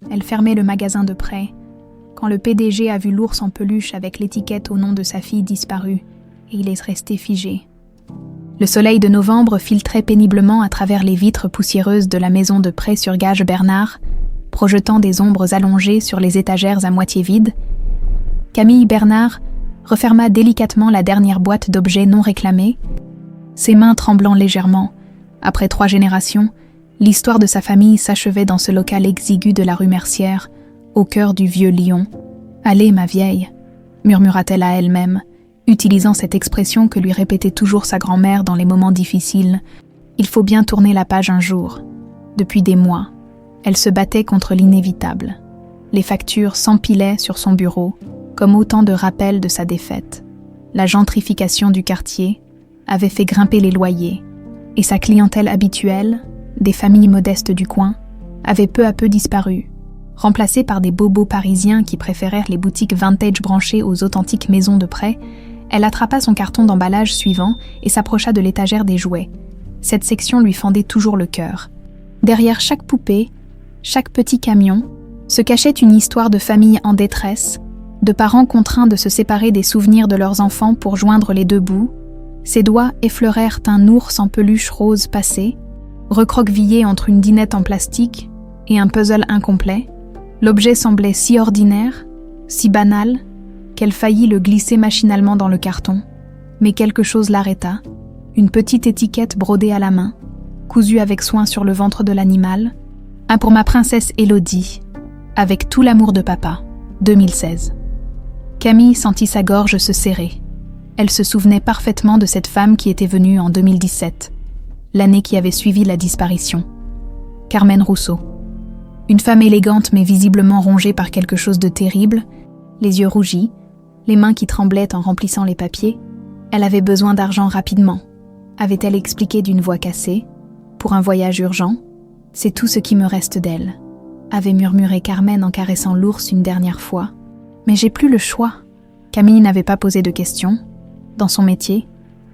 Elle fermait le magasin de prêt, quand le PDG a vu l'ours en peluche avec l'étiquette au nom de sa fille disparue, et il est resté figé. Le soleil de novembre filtrait péniblement à travers les vitres poussiéreuses de la maison de prêt sur Gage Bernard, projetant des ombres allongées sur les étagères à moitié vides. Camille Bernard referma délicatement la dernière boîte d'objets non réclamés, ses mains tremblant légèrement. Après 3 générations, l'histoire de sa famille s'achevait dans ce local exigu de la rue Mercière, au cœur du vieux Lyon. « Allez, ma vieille », murmura-t-elle à elle-même, utilisant cette expression que lui répétait toujours sa grand-mère dans les moments difficiles. Il faut bien tourner la page un jour. Depuis des mois, elle se battait contre l'inévitable. Les factures s'empilaient sur son bureau, comme autant de rappels de sa défaite. La gentrification du quartier avait fait grimper les loyers, et sa clientèle habituelle, des familles modestes du coin, avait peu à peu disparu, remplacée par des bobos parisiens qui préférèrent les boutiques vintage branchées aux authentiques maisons de prêt. Elle attrapa son carton d'emballage suivant et s'approcha de l'étagère des jouets. Cette section lui fendait toujours le cœur. Derrière chaque poupée, chaque petit camion, se cachait une histoire de famille en détresse, de parents contraints de se séparer des souvenirs de leurs enfants pour joindre les 2 bouts. Ses doigts effleurèrent un ours en peluche rose passé, recroquevillé entre une dinette en plastique et un puzzle incomplet. L'objet semblait si ordinaire, si banal, qu'elle faillit le glisser machinalement dans le carton. Mais quelque chose l'arrêta, une petite étiquette brodée à la main, cousue avec soin sur le ventre de l'animal. « Un pour ma princesse Élodie, avec tout l'amour de papa, 2016. » Camille sentit sa gorge se serrer. Elle se souvenait parfaitement de cette femme qui était venue en 2017, l'année qui avait suivi la disparition. Carmen Rousseau. Une femme élégante mais visiblement rongée par quelque chose de terrible, les yeux rougis, les mains qui tremblaient en remplissant les papiers. Elle avait besoin d'argent rapidement, avait-elle expliqué d'une voix cassée, pour un voyage urgent. « C'est tout ce qui me reste d'elle », avait murmuré Carmen en caressant l'ours une dernière fois. « Mais j'ai plus le choix. » Camille n'avait pas posé de questions. Dans son métier,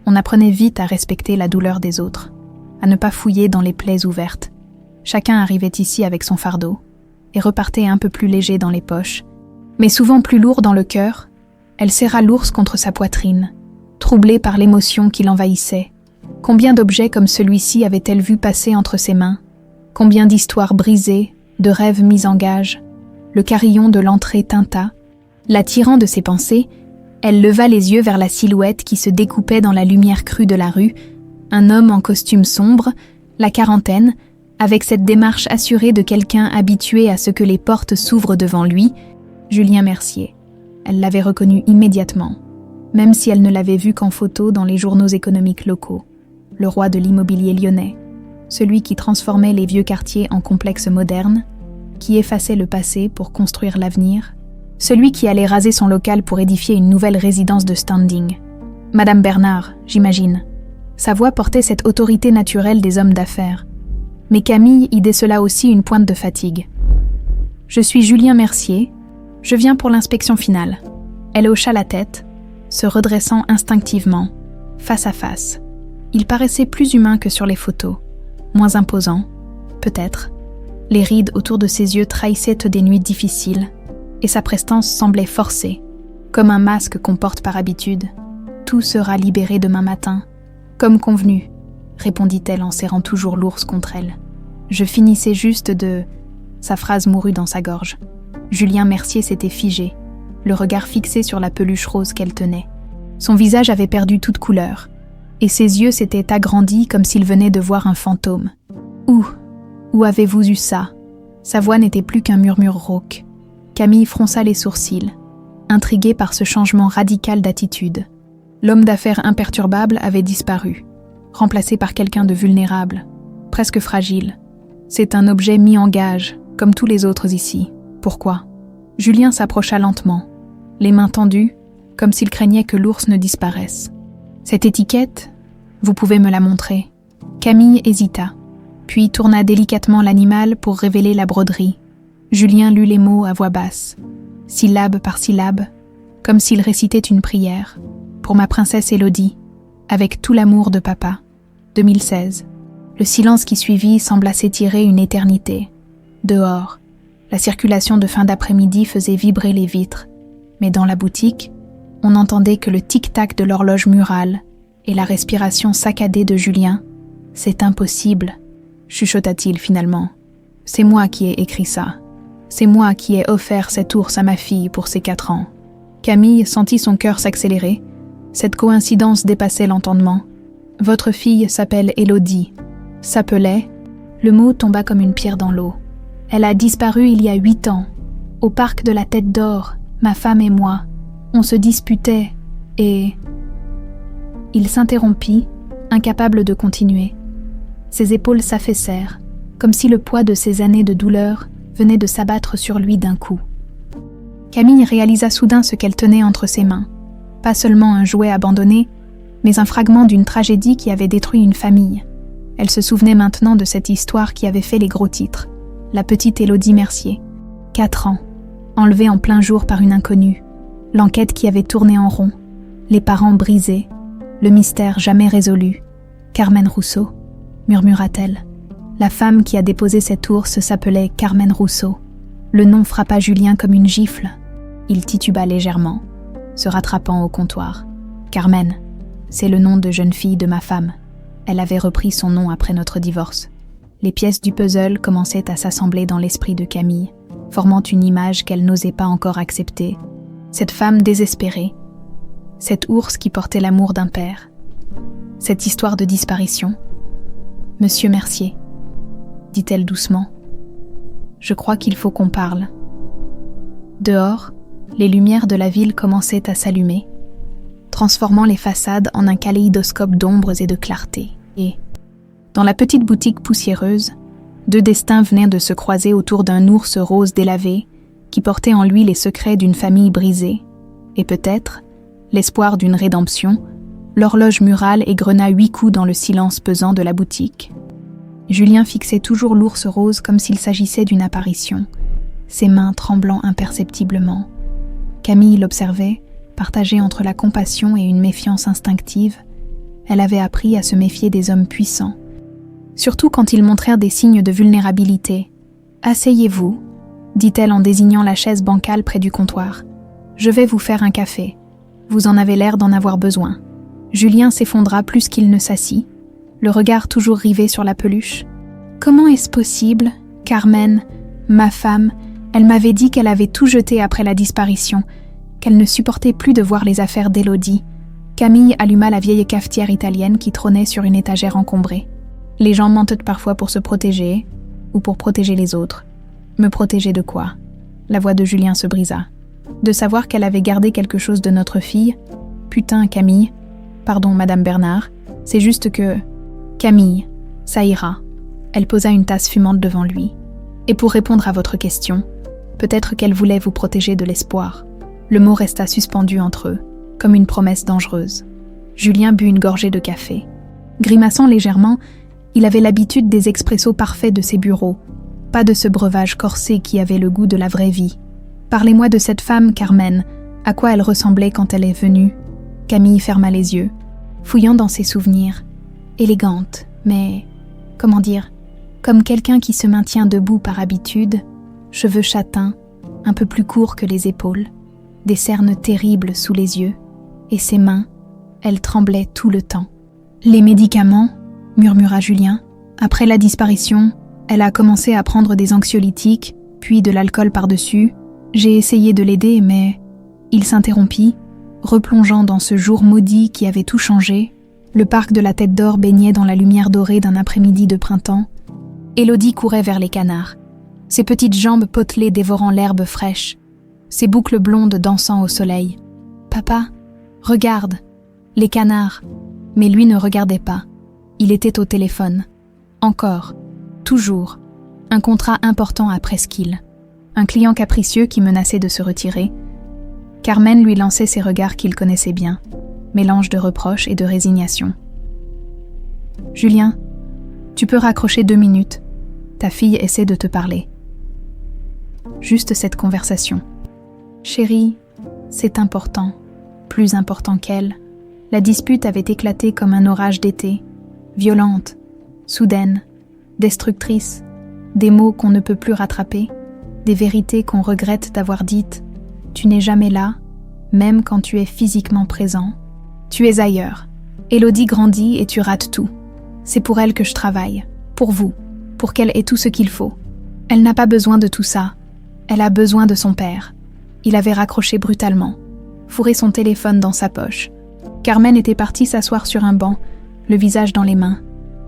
on apprenait vite à respecter la douleur des autres, à ne pas fouiller dans les plaies ouvertes. Chacun arrivait ici avec son fardeau et repartait un peu plus léger dans les poches, mais souvent plus lourd dans le cœur. Elle serra l'ours contre sa poitrine, troublée par l'émotion qui l'envahissait. Combien d'objets comme celui-ci avait-elle vu passer entre ses mains? Combien d'histoires brisées, de rêves mis en gage? Le carillon de l'entrée tinta. L'attirant de ses pensées, elle leva les yeux vers la silhouette qui se découpait dans la lumière crue de la rue, un homme en costume sombre, la quarantaine, avec cette démarche assurée de quelqu'un habitué à ce que les portes s'ouvrent devant lui, Julien Mercier. Elle l'avait reconnu immédiatement, même si elle ne l'avait vu qu'en photo dans les journaux économiques locaux. Le roi de l'immobilier lyonnais, celui qui transformait les vieux quartiers en complexes modernes, qui effaçait le passé pour construire l'avenir, celui qui allait raser son local pour édifier une nouvelle résidence de standing. Madame Bernard, j'imagine. Sa voix portait cette autorité naturelle des hommes d'affaires. Mais Camille y décela aussi une pointe de fatigue. « Je suis Julien Mercier, je viens pour l'inspection finale. » Elle hocha la tête, se redressant instinctivement, face à face. Il paraissait plus humain que sur les photos, moins imposant, peut-être. Les rides autour de ses yeux trahissaient des nuits difficiles, et sa prestance semblait forcée, comme un masque qu'on porte par habitude. « Tout sera libéré demain matin, comme convenu, » répondit-elle en serrant toujours l'ours contre elle. « Je finissais juste de... » Sa phrase mourut dans sa gorge. Julien Mercier s'était figé, le regard fixé sur la peluche rose qu'elle tenait. Son visage avait perdu toute couleur, et ses yeux s'étaient agrandis comme s'il venait de voir un fantôme. « Où avez-vous eu ça ?» Sa voix n'était plus qu'un murmure rauque. Camille fronça les sourcils, intriguée par ce changement radical d'attitude. L'homme d'affaires imperturbable avait disparu, remplacé par quelqu'un de vulnérable, presque fragile. C'est un objet mis en gage, comme tous les autres ici. Pourquoi ? Julien s'approcha lentement, les mains tendues, comme s'il craignait que l'ours ne disparaisse. Cette étiquette, vous pouvez me la montrer. Camille hésita, puis tourna délicatement l'animal pour révéler la broderie. Julien lut les mots à voix basse, syllabe par syllabe, comme s'il récitait une prière. Pour ma princesse Élodie, avec tout l'amour de papa. 2016. Le silence qui suivit sembla s'étirer une éternité. Dehors, La circulation de fin d'après-midi faisait vibrer les vitres, mais dans la boutique, on n'entendait que le tic-tac de l'horloge murale et la respiration saccadée de Julien. « C'est impossible », chuchota-t-il finalement. « C'est moi qui ai écrit ça. C'est moi qui ai offert cet ours à ma fille pour ses 4 ans. » Camille sentit son cœur s'accélérer. Cette coïncidence dépassait l'entendement. « Votre fille s'appelle Élodie. » S'appelait. Le mot tomba comme une pierre dans l'eau. « Elle a disparu il y a 8 ans. Au parc de la Tête d'Or, ma femme et moi. On se disputait et... » Il s'interrompit, incapable de continuer. Ses épaules s'affaissèrent, comme si le poids de ces années de douleur venait de s'abattre sur lui d'un coup. Camille réalisa soudain ce qu'elle tenait entre ses mains. Pas seulement un jouet abandonné, mais un fragment d'une tragédie qui avait détruit une famille. Elle se souvenait maintenant de cette histoire qui avait fait les gros titres. La petite Élodie Mercier, 4 ans, enlevée en plein jour par une inconnue. L'enquête qui avait tourné en rond. Les parents brisés. Le mystère jamais résolu. Carmen Rousseau, murmura-t-elle. La femme qui a déposé cet ours s'appelait Carmen Rousseau. Le nom frappa Julien comme une gifle. Il tituba légèrement, se rattrapant au comptoir. Carmen, c'est le nom de jeune fille de ma femme. Elle avait repris son nom après notre divorce. Les pièces du puzzle commençaient à s'assembler dans l'esprit de Camille, formant une image qu'elle n'osait pas encore accepter. Cette femme désespérée, cet ours qui portait l'amour d'un père, cette histoire de disparition. « Monsieur Mercier, » dit-elle doucement, « je crois qu'il faut qu'on parle. » Dehors, les lumières de la ville commençaient à s'allumer, transformant les façades en un kaléidoscope d'ombres et de clarté. Et, dans la petite boutique poussiéreuse, 2 destins venaient de se croiser autour d'un ours rose délavé qui portait en lui les secrets d'une famille brisée, et peut-être l'espoir d'une rédemption. L'horloge murale égrena 8 coups dans le silence pesant de la boutique. Julien fixait toujours l'ours rose comme s'il s'agissait d'une apparition, ses mains tremblant imperceptiblement. Camille l'observait, partagée entre la compassion et une méfiance instinctive. Elle avait appris à se méfier des hommes puissants, surtout quand ils montrèrent des signes de vulnérabilité. « Asseyez-vous », dit-elle en désignant la chaise bancale près du comptoir. « Je vais vous faire un café. Vous en avez l'air d'en avoir besoin. » Julien s'effondra plus qu'il ne s'assit, le regard toujours rivé sur la peluche. « Comment est-ce possible, Carmen, ma femme, elle m'avait dit qu'elle avait tout jeté après la disparition, qu'elle ne supportait plus de voir les affaires d'Élodie. » Camille alluma la vieille cafetière italienne qui trônait sur une étagère encombrée. « Les gens mentent parfois pour se protéger, ou pour protéger les autres. Me protéger de quoi ?» La voix de Julien se brisa. « De savoir qu'elle avait gardé quelque chose de notre fille. Putain, Camille. Pardon, Madame Bernard. C'est juste que... Camille, ça ira. » Elle posa une tasse fumante devant lui. « Et pour répondre à votre question, peut-être qu'elle voulait vous protéger de l'espoir. » Le mot resta suspendu entre eux, comme une promesse dangereuse. Julien but une gorgée de café. Grimaçant légèrement, il avait l'habitude des expressos parfaits de ses bureaux, pas de ce breuvage corsé qui avait le goût de la vraie vie. « Parlez-moi de cette femme, Carmen. À quoi elle ressemblait quand elle est venue ?» Camille ferma les yeux, fouillant dans ses souvenirs. Élégante, mais... comment dire ? Comme quelqu'un qui se maintient debout par habitude, cheveux châtains, un peu plus courts que les épaules, des cernes terribles sous les yeux, et ses mains, elles tremblaient tout le temps. « Les médicaments ?» murmura Julien. « Après la disparition, elle a commencé à prendre des anxiolytiques, puis de l'alcool par-dessus. J'ai essayé de l'aider, mais... » Il s'interrompit, replongeant dans ce jour maudit qui avait tout changé. Le parc de la Tête d'Or baignait dans la lumière dorée d'un après-midi de printemps. Élodie courait vers les canards, ses petites jambes potelées dévorant l'herbe fraîche, ses boucles blondes dansant au soleil. « Papa, regarde !» Les canards. Mais lui ne regardait pas. Il était au téléphone. Encore, toujours, un contrat important à Presqu'île. Un client capricieux qui menaçait de se retirer. Carmen lui lançait ses regards qu'il connaissait bien, mélange de reproches et de résignation. « Julien, tu peux raccrocher 2 minutes. Ta fille essaie de te parler. » Juste cette conversation. « Chérie, c'est important, plus important qu'elle. » La dispute avait éclaté comme un orage d'été, violente, soudaine, destructrice, des mots qu'on ne peut plus rattraper. des vérités qu'on regrette d'avoir dites. Tu n'es jamais là, même quand tu es physiquement présent. Tu es ailleurs. Élodie grandit et tu rates tout. C'est pour elle que je travaille, pour vous, pour qu'elle ait tout ce qu'il faut. Elle n'a pas besoin de tout ça. Elle a besoin de son père. Il avait raccroché brutalement, fourré son téléphone dans sa poche. Carmen était partie s'asseoir sur un banc, le visage dans les mains.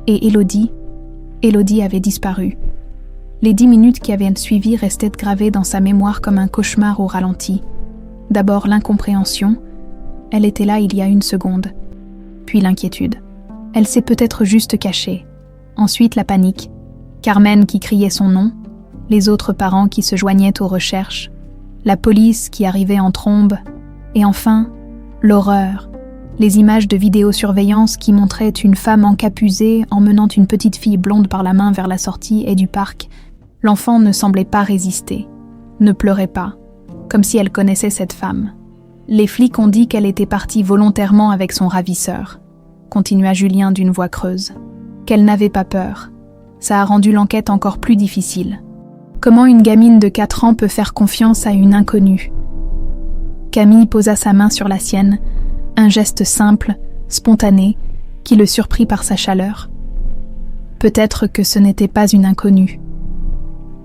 Et Élodie avait disparu. Les 10 minutes qui avaient suivi restaient gravées dans sa mémoire comme un cauchemar au ralenti. D'abord l'incompréhension. Elle était là il y a 1 seconde. Puis l'inquiétude. Elle s'est peut-être juste cachée. Ensuite la panique. Carmen qui criait son nom. Les autres parents qui se joignaient aux recherches. La police qui arrivait en trombe. Et enfin, l'horreur. Les images de vidéosurveillance qui montraient une femme encapusée emmenant une petite fille blonde par la main vers la sortie et du parc. L'enfant ne semblait pas résister, ne pleurait pas, comme si elle connaissait cette femme. Les flics ont dit qu'elle était partie volontairement avec son ravisseur, continua Julien d'une voix creuse. Qu'elle n'avait pas peur. Ça a rendu l'enquête encore plus difficile. Comment une gamine de 4 ans peut faire confiance à une inconnue ? Camille posa sa main sur la sienne, un geste simple, spontané, qui le surprit par sa chaleur. Peut-être que ce n'était pas une inconnue.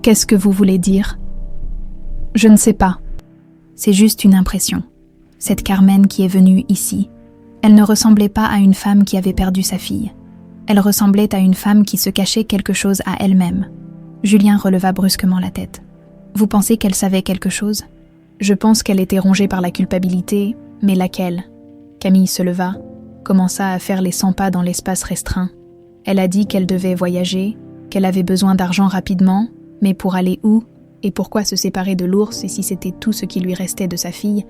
Qu'est-ce que vous voulez dire ? Je ne sais pas. C'est juste une impression. Cette Carmen qui est venue ici, elle ne ressemblait pas à une femme qui avait perdu sa fille. Elle ressemblait à une femme qui se cachait quelque chose à elle-même. Julien releva brusquement la tête. Vous pensez qu'elle savait quelque chose ? Je pense qu'elle était rongée par la culpabilité, mais laquelle ? Camille se leva, commença à faire les 100 pas dans l'espace restreint. Elle a dit qu'elle devait voyager, qu'elle avait besoin d'argent rapidement, mais pour aller où ? Et pourquoi se séparer de l'ours et si c'était tout ce qui lui restait de sa fille ?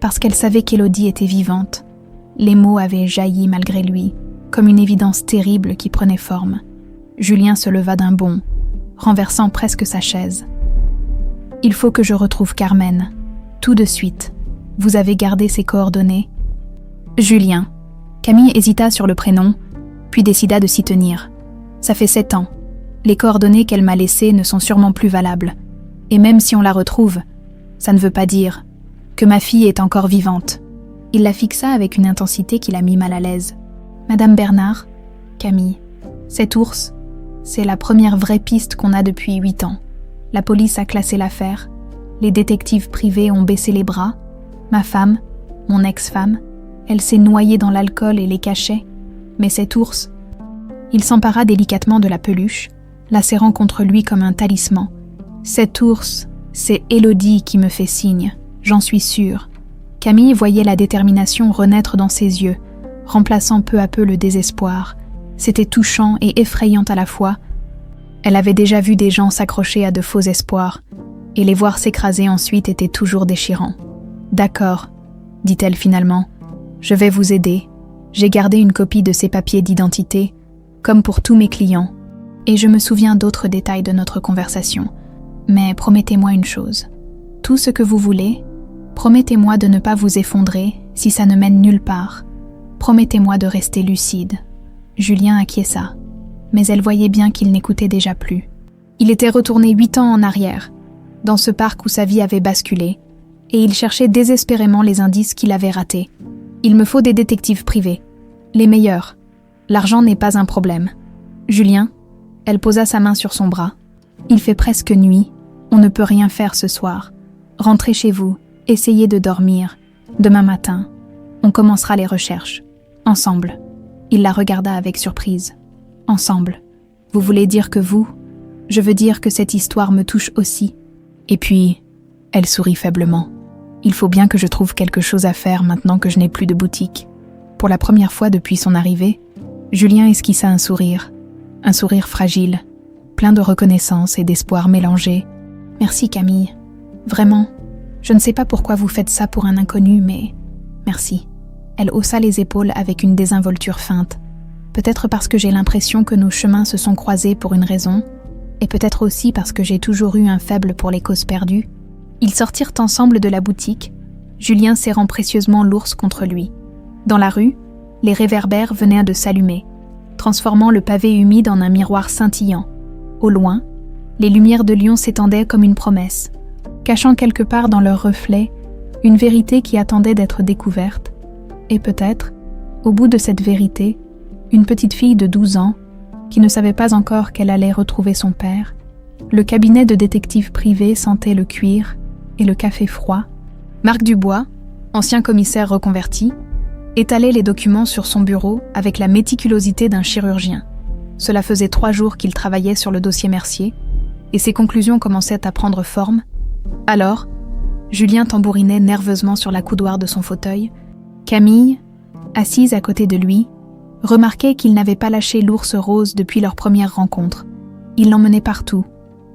Parce qu'elle savait qu'Élodie était vivante. Les mots avaient jailli malgré lui, comme une évidence terrible qui prenait forme. Julien se leva d'un bond, renversant presque sa chaise. « Il faut que je retrouve Carmen. Tout de suite. Vous avez gardé ses coordonnées ?» Julien. Camille hésita sur le prénom, puis décida de s'y tenir. Ça fait 7 ans. Les coordonnées qu'elle m'a laissées ne sont sûrement plus valables. Et même si on la retrouve, ça ne veut pas dire que ma fille est encore vivante. Il la fixa avec une intensité qui la mit mal à l'aise. Madame Bernard, Camille, cet ours, c'est la première vraie piste qu'on a depuis 8 ans. La police a classé l'affaire. Les détectives privés ont baissé les bras. Ma femme, mon ex-femme, elle s'est noyée dans l'alcool et les cachets. Mais cet ours, il s'empara délicatement de la peluche, la serrant contre lui comme un talisman. Cet ours, c'est Élodie qui me fait signe, j'en suis sûre. Camille voyait la détermination renaître dans ses yeux, remplaçant peu à peu le désespoir. C'était touchant et effrayant à la fois. Elle avait déjà vu des gens s'accrocher à de faux espoirs, et les voir s'écraser ensuite était toujours déchirant. « D'accord, » dit-elle finalement, « je vais vous aider. J'ai gardé une copie de ces papiers d'identité, comme pour tous mes clients, et je me souviens d'autres détails de notre conversation. Mais promettez-moi une chose. Tout ce que vous voulez, promettez-moi de ne pas vous effondrer si ça ne mène nulle part. Promettez-moi de rester lucide. » Julien acquiesça, mais elle voyait bien qu'il n'écoutait déjà plus. Il était retourné 8 ans en arrière, dans ce parc où sa vie avait basculé, et il cherchait désespérément les indices qu'il avait ratés. Il me faut des détectives privés, les meilleurs. L'argent n'est pas un problème. Julien, elle posa sa main sur son bras. Il fait presque nuit, on ne peut rien faire ce soir. Rentrez chez vous, essayez de dormir. Demain matin, on commencera les recherches. Ensemble. Il la regarda avec surprise. Ensemble. Vous voulez dire que vous ? Je veux dire que cette histoire me touche aussi. Et puis, elle sourit faiblement. Il faut bien que je trouve quelque chose à faire maintenant que je n'ai plus de boutique. Pour la première fois depuis son arrivée, Julien esquissa un sourire fragile, plein de reconnaissance et d'espoir mélangés. Merci Camille. Vraiment, je ne sais pas pourquoi vous faites ça pour un inconnu, mais merci. Elle haussa les épaules avec une désinvolture feinte. Peut-être parce que j'ai l'impression que nos chemins se sont croisés pour une raison, et peut-être aussi parce que j'ai toujours eu un faible pour les causes perdues. Ils sortirent ensemble de la boutique, Julien serrant précieusement l'ours contre lui. Dans la rue, les réverbères venaient de s'allumer, transformant le pavé humide en un miroir scintillant. Au loin, Les lumières de Lyon s'étendaient comme une promesse, cachant quelque part dans leurs reflets une vérité qui attendait d'être découverte, et peut-être, au bout de cette vérité, une petite fille de 12 ans, qui ne savait pas encore qu'elle allait retrouver son père. Le cabinet de détective privé sentait le cuir et le café froid. Marc Dubois, ancien commissaire reconverti, étalait les documents sur son bureau avec la méticulosité d'un chirurgien. Cela faisait 3 jours qu'il travaillait sur le dossier Mercier, et ses conclusions commençaient à prendre forme. Alors, Julien tambourinait nerveusement sur la coudoir de son fauteuil. Camille, assise à côté de lui, remarquait qu'il n'avait pas lâché l'ours rose depuis leur première rencontre. Il l'emmenait partout,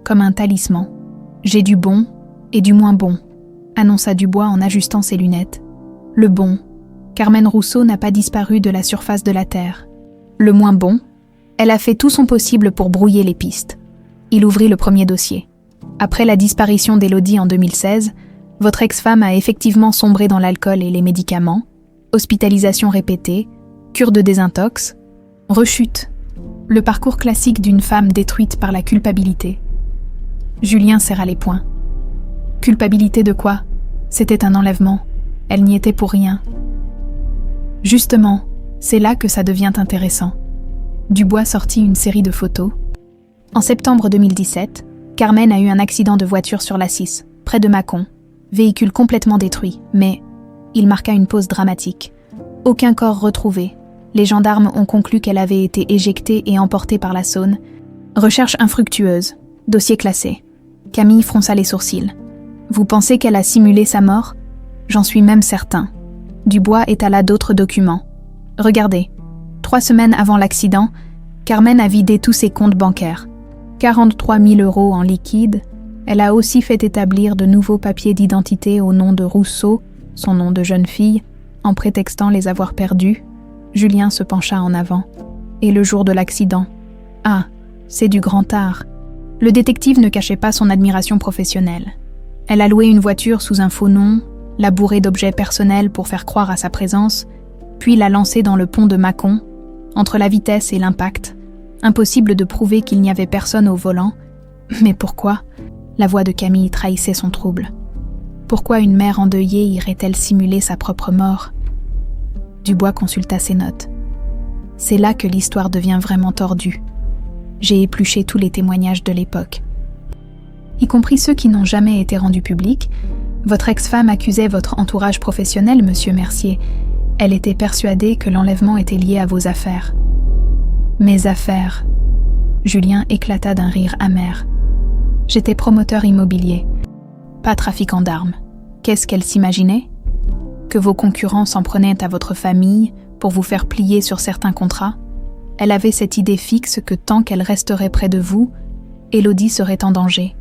comme un talisman. « J'ai du bon et du moins bon », annonça Dubois en ajustant ses lunettes. « Le bon, Carmen Rousseau n'a pas disparu de la surface de la Terre. Le moins bon, elle a fait tout son possible pour brouiller les pistes. » Il ouvrit le premier dossier. Après la disparition d'Élodie en 2016, votre ex-femme a effectivement sombré dans l'alcool et les médicaments, hospitalisation répétée, cure de désintox, rechute, le parcours classique d'une femme détruite par la culpabilité. Julien serra les poings. Culpabilité de quoi? C'était un enlèvement. Elle n'y était pour rien. Justement, c'est là que ça devient intéressant. Dubois sortit une série de photos. En septembre 2017, Carmen a eu un accident de voiture sur l'A6, près de Mâcon. Véhicule complètement détruit, mais il marqua une pause dramatique. Aucun corps retrouvé. Les gendarmes ont conclu qu'elle avait été éjectée et emportée par la Saône. Recherche infructueuse. Dossier classé. Camille fronça les sourcils. Vous pensez qu'elle a simulé sa mort? J'en suis même certain. Dubois étala d'autres documents. Regardez. 3 semaines avant l'accident, Carmen a vidé tous ses comptes bancaires. 43 000 € en liquide. Elle a aussi fait établir de nouveaux papiers d'identité au nom de Rousseau, son nom de jeune fille, en prétextant les avoir perdus. Julien se pencha en avant. Et le jour de l'accident? Ah, c'est du grand art. Le détective ne cachait pas son admiration professionnelle. Elle a loué une voiture sous un faux nom, l'a bourrée d'objets personnels pour faire croire à sa présence, puis l'a lancée dans le pont de Mâcon, entre la vitesse et l'impact. Impossible de prouver qu'il n'y avait personne au volant. Mais pourquoi? La voix de Camille trahissait son trouble. Pourquoi une mère endeuillée irait-elle simuler sa propre mort? Dubois consulta ses notes. C'est là que l'histoire devient vraiment tordue. J'ai épluché tous les témoignages de l'époque. Y compris ceux qui n'ont jamais été rendus publics. Votre ex-femme accusait votre entourage professionnel, monsieur Mercier. Elle était persuadée que l'enlèvement était lié à vos affaires. Mes affaires. Julien éclata d'un rire amer. J'étais promoteur immobilier, pas trafiquant d'armes. Qu'est-ce qu'elle s'imaginait? Que vos concurrents s'en prenaient à votre famille pour vous faire plier sur certains contrats? Elle avait cette idée fixe que tant qu'elle resterait près de vous, Élodie serait en danger.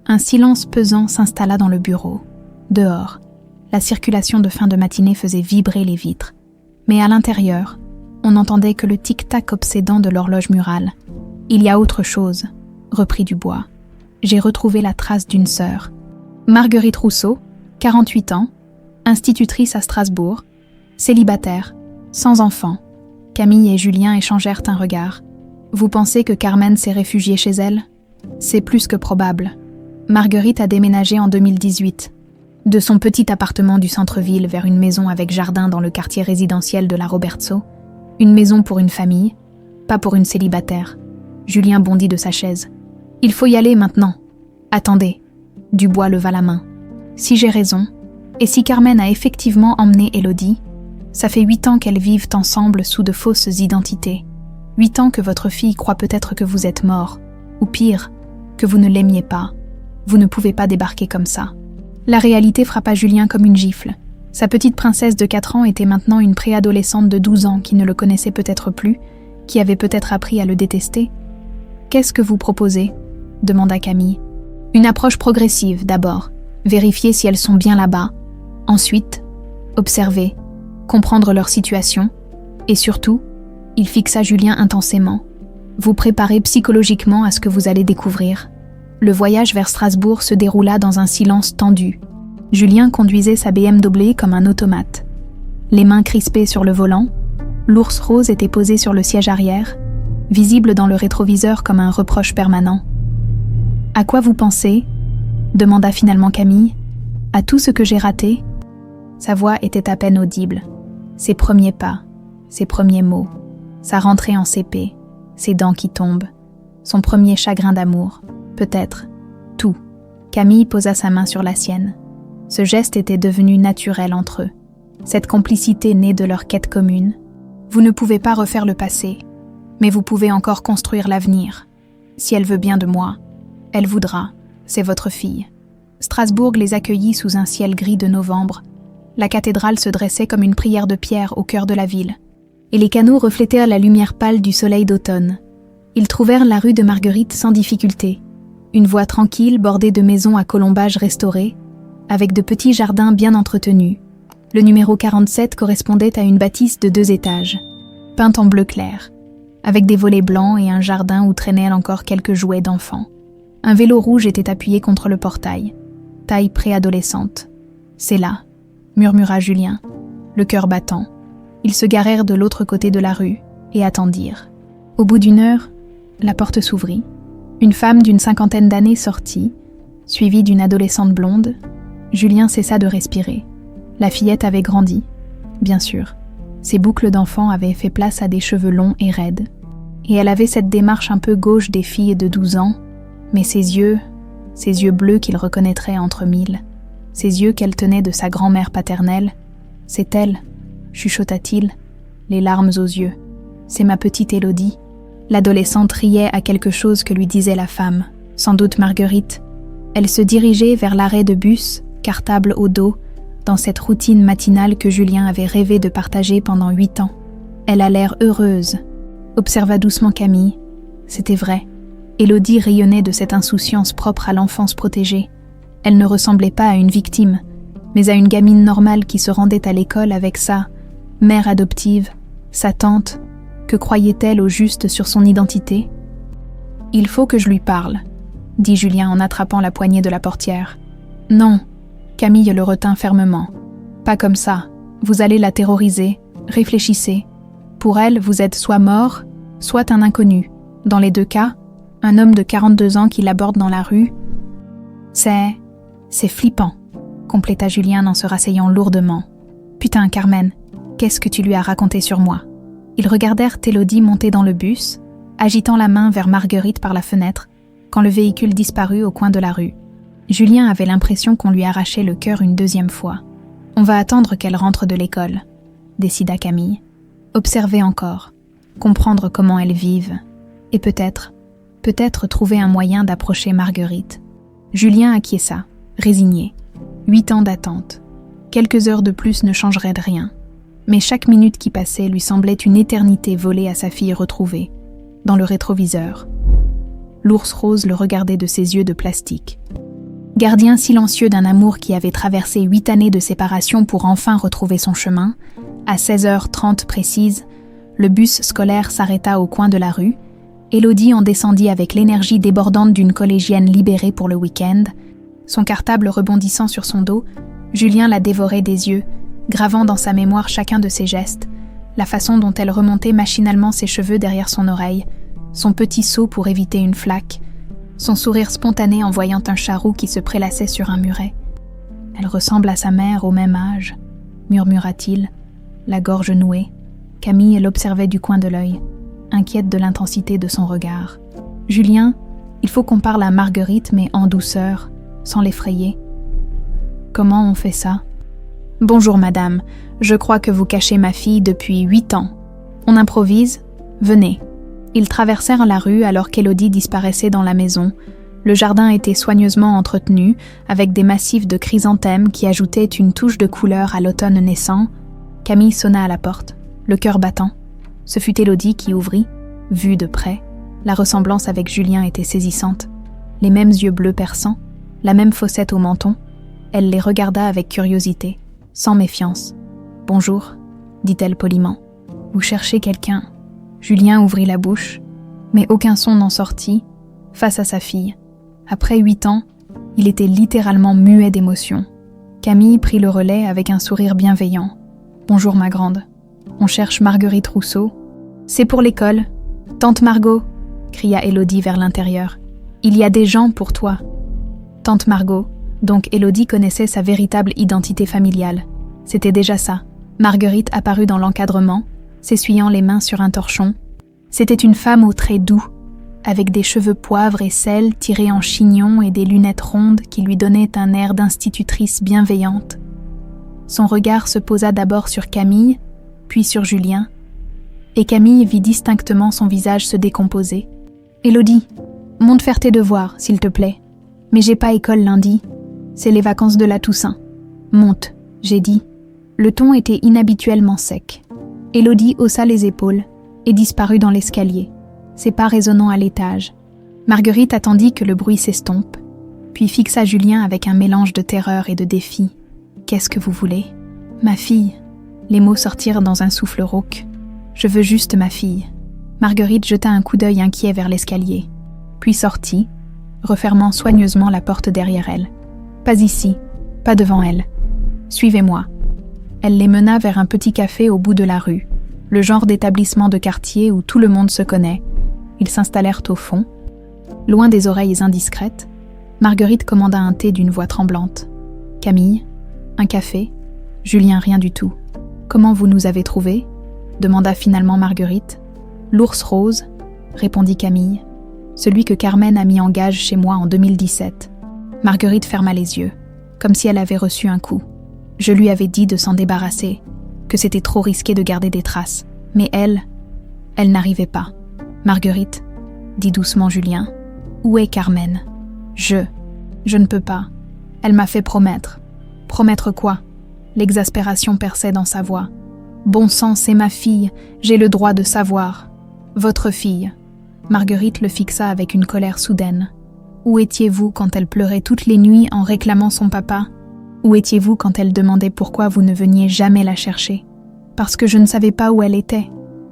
Un silence pesant s'installa dans le bureau. Dehors, la circulation de fin de matinée faisait vibrer les vitres. Mais à l'intérieur, on n'entendait que le tic-tac obsédant de l'horloge murale. « Il y a autre chose », reprit Dubois. « J'ai retrouvé la trace d'une sœur. Marguerite Rousseau, 48 ans, institutrice à Strasbourg, célibataire, sans enfant. » Camille et Julien échangèrent un regard. « Vous pensez que Carmen s'est réfugiée chez elle? C'est plus que probable. Marguerite a déménagé en 2018. De son petit appartement du centre-ville vers une maison avec jardin dans le quartier résidentiel de la Robertso. Une maison pour une famille, pas pour une célibataire. » Julien bondit de sa chaise. « Il faut y aller maintenant. » « Attendez. » Dubois leva la main. « Si j'ai raison, et si Carmen a effectivement emmené Élodie, ça fait 8 ans qu'elles vivent ensemble sous de fausses identités. 8 ans que votre fille croit peut-être que vous êtes mort, ou pire, que vous ne l'aimiez pas. Vous ne pouvez pas débarquer comme ça. » La réalité frappa Julien comme une gifle. Sa petite princesse de 4 ans était maintenant une préadolescente de 12 ans qui ne le connaissait peut-être plus, qui avait peut-être appris à le détester. « Qu'est-ce que vous proposez ?» demanda Camille. « Une approche progressive d'abord, vérifier si elles sont bien là-bas. Ensuite, observer, comprendre leur situation. Et surtout, il fixa Julien intensément, vous préparer psychologiquement à ce que vous allez découvrir. » Le voyage vers Strasbourg se déroula dans un silence tendu. Julien conduisait sa BMW comme un automate. Les mains crispées sur le volant, l'ours rose était posé sur le siège arrière, visible dans le rétroviseur comme un reproche permanent. À quoi vous pensez ? Demanda finalement Camille. À tout ce que j'ai raté ? Sa voix était à peine audible. Ses premiers pas, ses premiers mots, sa rentrée en CP, ses dents qui tombent, son premier chagrin d'amour, peut-être, tout. Camille posa sa main sur la sienne. Ce geste était devenu naturel entre eux. Cette complicité née de leur quête commune. Vous ne pouvez pas refaire le passé, mais vous pouvez encore construire l'avenir. Si elle veut bien de moi, elle voudra, c'est votre fille. Strasbourg les accueillit sous un ciel gris de novembre. La cathédrale se dressait comme une prière de pierre au cœur de la ville, et les canaux reflétèrent la lumière pâle du soleil d'automne. Ils trouvèrent la rue de Marguerite sans difficulté, une voie tranquille bordée de maisons à colombages restaurés, avec de petits jardins bien entretenus. Le numéro 47 correspondait à une bâtisse de 2 étages, peinte en bleu clair, avec des volets blancs et un jardin où traînaient encore quelques jouets d'enfants. Un vélo rouge était appuyé contre le portail, taille préadolescente. « C'est là », murmura Julien, le cœur battant. Ils se garèrent de l'autre côté de la rue et attendirent. Au bout d'1 heure, la porte s'ouvrit. Une femme d'une 50aine d'années sortit, suivie d'une adolescente blonde. Julien cessa de respirer. La fillette avait grandi, bien sûr. Ses boucles d'enfant avaient fait place à des cheveux longs et raides. Et elle avait cette démarche un peu gauche des filles de 12 ans, mais ses yeux bleus qu'il reconnaîtrait entre 1000, ses yeux qu'elle tenait de sa grand-mère paternelle, « C'est elle », chuchota-t-il, les larmes aux yeux. « C'est ma petite Élodie ». L'adolescente riait à quelque chose que lui disait la femme, sans doute Marguerite. Elle se dirigeait vers l'arrêt de bus, cartable au dos, dans cette routine matinale que Julien avait rêvé de partager pendant 8 ans. Elle a l'air heureuse, observa doucement Camille. C'était vrai. Élodie rayonnait de cette insouciance propre à l'enfance protégée. Elle ne ressemblait pas à une victime, mais à une gamine normale qui se rendait à l'école avec sa mère adoptive, sa tante. Que croyait-elle au juste sur son identité ? « Il faut que je lui parle », dit Julien en attrapant la poignée de la portière. « Non », Camille le retint fermement. « Pas comme ça, vous allez la terroriser, réfléchissez. Pour elle, vous êtes soit mort, soit un inconnu. Dans les 2 cas, un homme de 42 ans qui l'aborde dans la rue. C'est flippant, compléta Julien en se rasseyant lourdement. Putain, Carmen, qu'est-ce que tu lui as raconté sur moi ? Ils regardèrent Élodie monter dans le bus, agitant la main vers Marguerite par la fenêtre, quand le véhicule disparut au coin de la rue. Julien avait l'impression qu'on lui arrachait le cœur une 2e fois. On va attendre qu'elle rentre de l'école, décida Camille. Observer encore, comprendre comment elles vivent, et peut-être trouver un moyen d'approcher Marguerite. Julien acquiesça, résigné. 8 ans d'attente. Quelques heures de plus ne changeraient rien. Mais chaque minute qui passait lui semblait une éternité volée à sa fille retrouvée, dans le rétroviseur. L'ours rose le regardait de ses yeux de plastique. Gardien silencieux d'un amour qui avait traversé 8 années de séparation pour enfin retrouver son chemin, à 16h30 précise, le bus scolaire s'arrêta au coin de la rue. Élodie en descendit avec l'énergie débordante d'une collégienne libérée pour le week-end. Son cartable rebondissant sur son dos, Julien la dévorait des yeux, gravant dans sa mémoire chacun de ses gestes, la façon dont elle remontait machinalement ses cheveux derrière son oreille, son petit saut pour éviter une flaque, son sourire spontané en voyant un charroux qui se prélassait sur un muret. « Elle ressemble à sa mère au même âge », murmura-t-il, la gorge nouée. Camille l'observait du coin de l'œil, inquiète de l'intensité de son regard. « Julien, il faut qu'on parle à Marguerite, mais en douceur, sans l'effrayer. »« Comment on fait ça ?»« Bonjour madame, je crois que vous cachez ma fille depuis 8 ans. On improvise ? Venez. » Ils traversèrent la rue alors qu'Élodie disparaissait dans la maison. Le jardin était soigneusement entretenu, avec des massifs de chrysanthèmes qui ajoutaient une touche de couleur à l'automne naissant. Camille sonna à la porte, le cœur battant. Ce fut Élodie qui ouvrit, vue de près. La ressemblance avec Julien était saisissante. Les mêmes yeux bleus perçants, la même fossette au menton. Elle les regarda avec curiosité, sans méfiance. « Bonjour », dit-elle poliment. « Vous cherchez quelqu'un ?» Julien ouvrit la bouche, mais aucun son n'en sortit, face à sa fille. Après 8 ans, il était littéralement muet d'émotion. Camille prit le relais avec un sourire bienveillant. « Bonjour ma grande. On cherche Marguerite Rousseau. »« C'est pour l'école. Tante Margot !» cria Élodie vers l'intérieur. « Il y a des gens pour toi. Tante Margot, donc Élodie connaissait sa véritable identité familiale. C'était déjà ça. Marguerite apparut dans l'encadrement, s'essuyant les mains sur un torchon. C'était une femme aux traits doux, avec des cheveux poivre et sel tirés en chignon et des lunettes rondes qui lui donnaient un air d'institutrice bienveillante. Son regard se posa d'abord sur Camille, puis sur Julien, et Camille vit distinctement son visage se décomposer. « Élodie, monte faire tes devoirs, s'il te plaît. Mais j'ai pas école lundi. C'est les vacances de la Toussaint. Monte, j'ai dit. » Le ton était inhabituellement sec. Élodie haussa les épaules et disparut dans l'escalier, ses pas résonnant à l'étage. Marguerite attendit que le bruit s'estompe, puis fixa Julien avec un mélange de terreur et de défi. « Qu'est-ce que vous voulez ? » ?»« Ma fille. » Les mots sortirent dans un souffle rauque. « Je veux juste ma fille. » Marguerite jeta un coup d'œil inquiet vers l'escalier, puis sortit, refermant soigneusement la porte derrière elle. « Pas ici, pas devant elle. Suivez-moi. » Elle les mena vers un petit café au bout de la rue, le genre d'établissement de quartier où tout le monde se connaît. Ils s'installèrent au fond. Loin des oreilles indiscrètes, Marguerite commanda un thé d'une voix tremblante. « Camille, un café ?» Julien, rien du tout. « Comment vous nous avez trouvés ?» demanda finalement Marguerite. « L'ours rose » répondit Camille. « Celui que Carmen a mis en gage chez moi en 2017. » Marguerite ferma les yeux, comme si elle avait reçu un coup. Je lui avais dit de s'en débarrasser, que c'était trop risqué de garder des traces. Mais elle n'arrivait pas. « Marguerite, » dit doucement Julien, « où est Carmen ? » Je ne peux pas. Elle m'a fait promettre. » « Promettre quoi ?» L'exaspération perçait dans sa voix. « Bon sang, c'est ma fille, j'ai le droit de savoir. »« Votre fille. » Marguerite le fixa avec une colère soudaine. « Où étiez-vous quand elle pleurait toutes les nuits en réclamant son papa ? Où étiez-vous quand elle demandait pourquoi vous ne veniez jamais la chercher ? Parce que je ne savais pas où elle était. »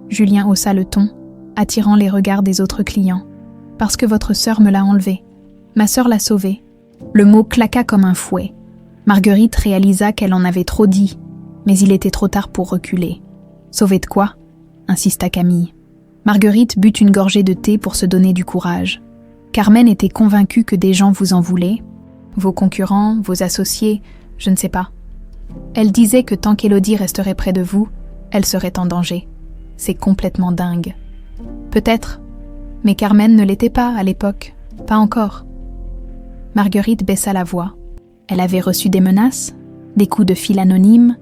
Julien haussa le ton, attirant les regards des autres clients. « Parce que votre sœur me l'a enlevée. Ma sœur l'a sauvée. » Le mot claqua comme un fouet. Marguerite réalisa qu'elle en avait trop dit, mais il était trop tard pour reculer. « Sauver de quoi ?» insista Camille. Marguerite but une gorgée de thé pour se donner du courage. Carmen était convaincue que des gens vous en voulaient. Vos concurrents, vos associés, je ne sais pas. Elle disait que tant qu'Élodie resterait près de vous, elle serait en danger. C'est complètement dingue. Peut-être, mais Carmen ne l'était pas à l'époque, pas encore. Marguerite baissa la voix. Elle avait reçu des menaces, des coups de fil anonymes.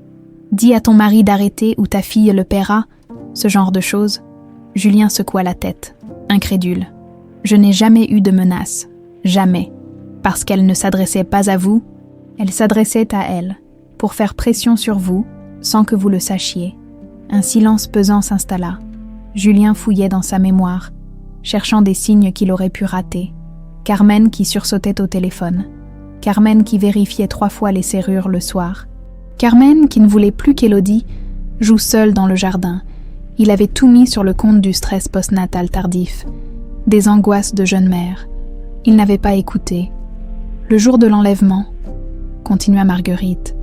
Dis à ton mari d'arrêter ou ta fille le paiera, ce genre de choses. Julien secoua la tête, incrédule. Je n'ai jamais eu de menaces, jamais. Parce qu'elle ne s'adressait pas à vous, elle s'adressait à elle, pour faire pression sur vous, sans que vous le sachiez. Un silence pesant s'installa. Julien fouillait dans sa mémoire, cherchant des signes qu'il aurait pu rater. Carmen qui sursautait au téléphone. Carmen qui vérifiait 3 fois les serrures le soir. Carmen qui ne voulait plus qu'Élodie joue seule dans le jardin. Il avait tout mis sur le compte du stress postnatal tardif, des angoisses de jeune mère. Il n'avait pas écouté. Le jour de l'enlèvement, continua Marguerite,